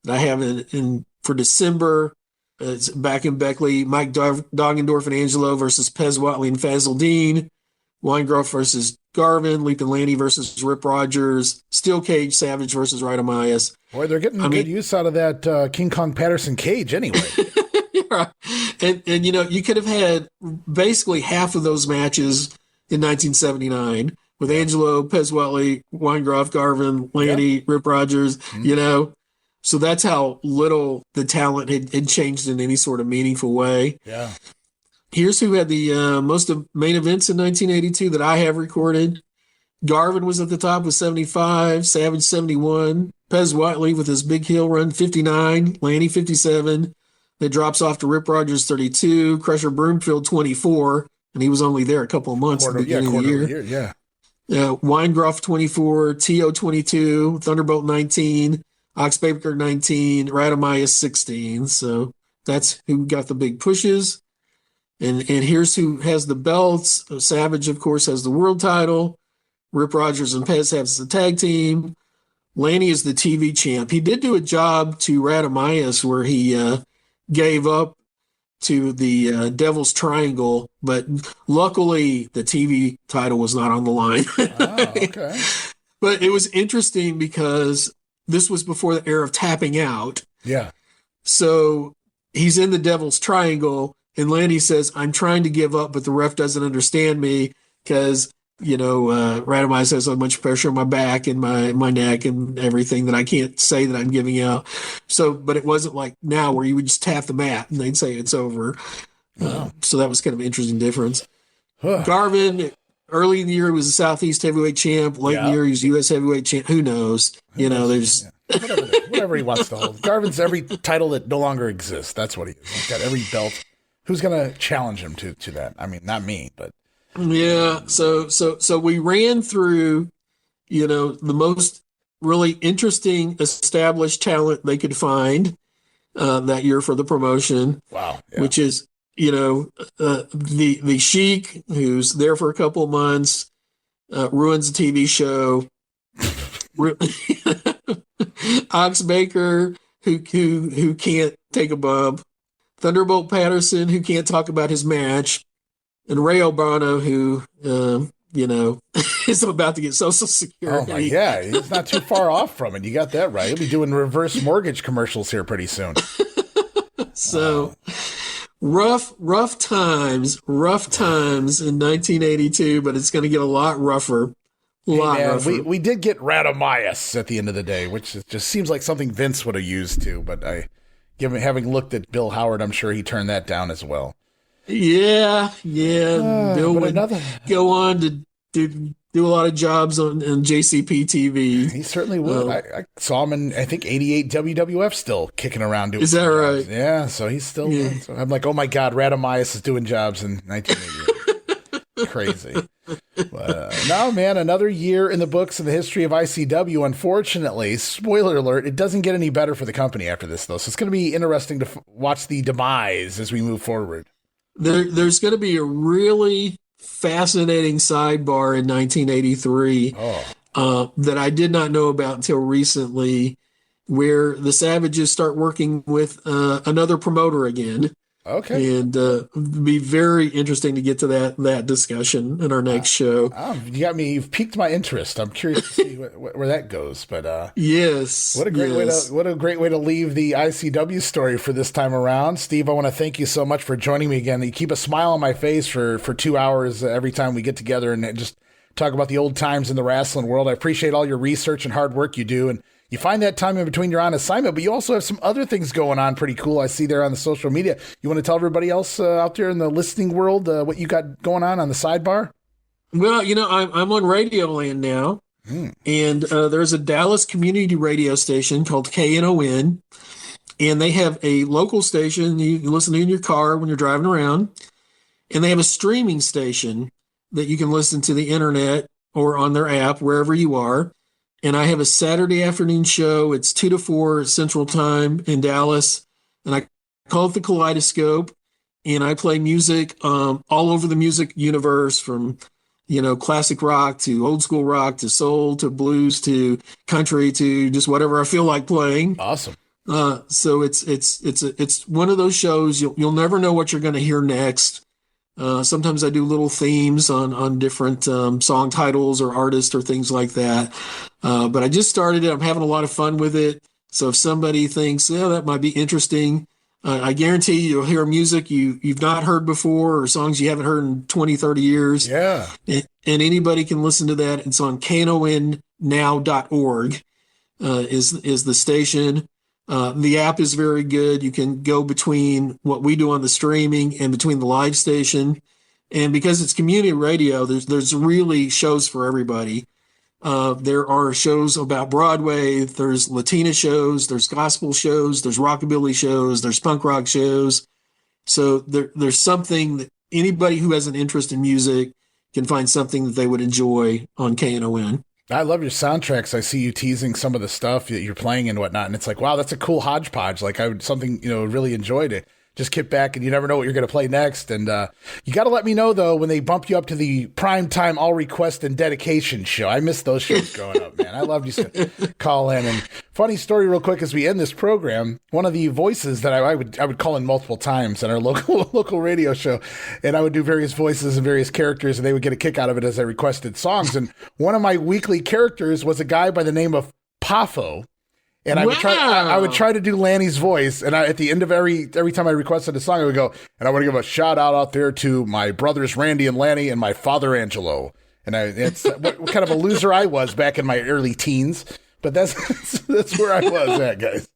that I have in for December, it's back in Beckley. Mike Doggendorf and Angelo versus Pez Whatley and Fazil Dean. Weingeroff versus Garvin, Leaping Lanny versus Rip Rogers, Steel Cage Savage versus Ratamyus. Boy, they're getting good use out of that King Kong Patterson cage anyway. Right. And you could have had basically half of those matches in 1979 with Angelo, Pez Whatley, Weingeroff, Garvin, Lanny, Rip Rogers, So that's how little the talent had changed in any sort of meaningful way. Yeah. Here's who had the most main events in 1982 that I have recorded. Garvin was at the top with 75, Savage 71, Pez Whatley with his big heel run 59, Lanny 57. That drops off to Rip Rogers 32, Crusher Broomfield 24, and he was only there a couple of months at the beginning of the year. Yeah. Weingeroff 24, Tio 22, Thunderbolt 19, Oxbaker 19, Ratamyus 16. So that's who got the big pushes. And here's who has the belts. Savage, of course, has the world title. Rip Rogers and Pez has the tag team. Lanny is the TV champ. He did do a job to Ratamyus where he gave up to the Devil's Triangle, but luckily the TV title was not on the line. Oh, okay. But it was interesting because this was before the era of tapping out. Yeah. So he's in the Devil's Triangle, and Lanny says, I'm trying to give up, but the ref doesn't understand me because, Ratamyus has so much pressure on my back and my neck and everything that I can't say that I'm giving out. So, but it wasn't like now where you would just tap the mat and they'd say it's over. Wow. So that was kind of an interesting difference. Garvin, early in the year, was a Southeast heavyweight champ. Late in the year, he was U.S. heavyweight champ. Who knows? There's... Whatever he wants to hold. Garvin's every title that no longer exists. That's what he is. He's got every belt. Who's going to challenge him to that? I mean, not me, but... Yeah, so we ran through, the most really interesting established talent they could find that year for the promotion. Wow. Yeah. Which is, the Sheik, who's there for a couple of months, ruins the TV show. Oxbaker, who can't take a bump. Thunderbolt Patterson, who can't talk about his match. And Ray Albano, who, is about to get Social Security. Oh, yeah. He's not too far off from it. You got that right. He'll be doing reverse mortgage commercials here pretty soon. So, rough times in 1982, but it's going to get a lot rougher. Rougher. We did get Ratamyus at the end of the day, which just seems like something Vince would have used to, but having looked at Bill Howard, I'm sure he turned that down as well. Yeah. Bill would go on to do a lot of jobs on JCP TV. He certainly would. I saw him in, I think, 88 WWF still kicking around doing. Is that right? Yeah, so he's still. Yeah. So I'm like, oh my God, Ratamyus is doing jobs in 1988. Crazy. No, man, another year in the books of the history of ICW. Unfortunately, spoiler alert, it doesn't get any better for the company after this, though. So it's going to be interesting to watch the demise as we move forward. There's going to be a really fascinating sidebar in 1983 that I did not know about until recently, where the Savages start working with another promoter again. Okay. And be very interesting to get to that discussion in our next show. You've piqued my interest. I'm curious to see where that goes. But yes. What a great way to leave the ICW story for this time around. Steve, I want to thank you so much for joining me again. You keep a smile on my face for 2 hours every time we get together and just talk about the old times in the wrestling world. I appreciate all your research and hard work you do, and you find that time in between you're on assignment, but you also have some other things going on pretty cool I see there on the social media. You want to tell everybody else out there in the listening world what you got going on the sidebar? Well, I'm on Radioland now, and there's a Dallas community radio station called KNON, and they have a local station you listen to in your car when you're driving around, and they have a streaming station that you can listen to the internet or on their app, wherever you are. And I have a Saturday afternoon show. It's 2 to 4 Central Time in Dallas. And I call it the Kaleidoscope. And I play music all over the music universe, from, classic rock to old school rock to soul to blues to country to just whatever I feel like playing. Awesome. So it's one of those shows you'll never know what you're going to hear next. Sometimes I do little themes on different song titles or artists or things like that. But I just started it. I'm having a lot of fun with it. So if somebody thinks, that might be interesting, I guarantee you'll hear music you've not heard before or songs you haven't heard in 20, 30 years. Yeah. And anybody can listen to that. It's on knonnow.org is the station. The app is very good. You can go between what we do on the streaming and between the live station. And because it's community radio, there's really shows for everybody. There are shows about Broadway. There's Latina shows. There's gospel shows. There's rockabilly shows. There's punk rock shows. So there's something that anybody who has an interest in music can find something that they would enjoy on KNON. I love your soundtracks. I see you teasing some of the stuff that you're playing and whatnot, and it's like, wow, that's a cool hodgepodge. Like something, really enjoyed it. Just kick back and you never know what you're going to play next. And you got to let me know, though, when they bump you up to the primetime all request and dedication show. I missed those shows growing up, man. I loved you to call in. And funny story real quick as we end this program, one of the voices that I would call in multiple times on our local radio show, and I would do various voices and various characters, and they would get a kick out of it as I requested songs. And one of my weekly characters was a guy by the name of Poffo. And I would try to do Lanny's voice, and at the end of every time I requested a song, I would go, and I want to give a shout out there to my brothers Randy and Lanny and my father Angelo. And it's what kind of a loser I was back in my early teens, but that's where I was at, guys.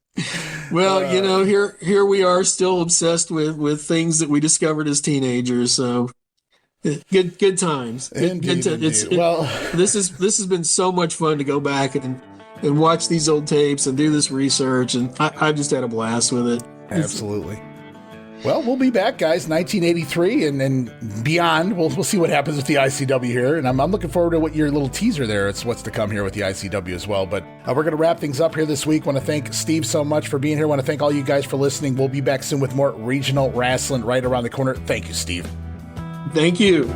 Well, here we are, still obsessed with things that we discovered as teenagers. So good times. Indeed. This has been so much fun to go back and watch these old tapes and do this research, and I've just had a blast with it. Absolutely. Well, we'll be back, guys, 1983 and beyond. We'll see what happens with the ICW here, and I'm looking forward to what your little teaser there. It's what's to come here with the ICW as well. But we're going to wrap things up here this week. Want to thank Steve so much for being here. Want to thank all you guys for listening. We'll be back soon with more regional wrestling right around the corner. Thank you, Steve. Thank you.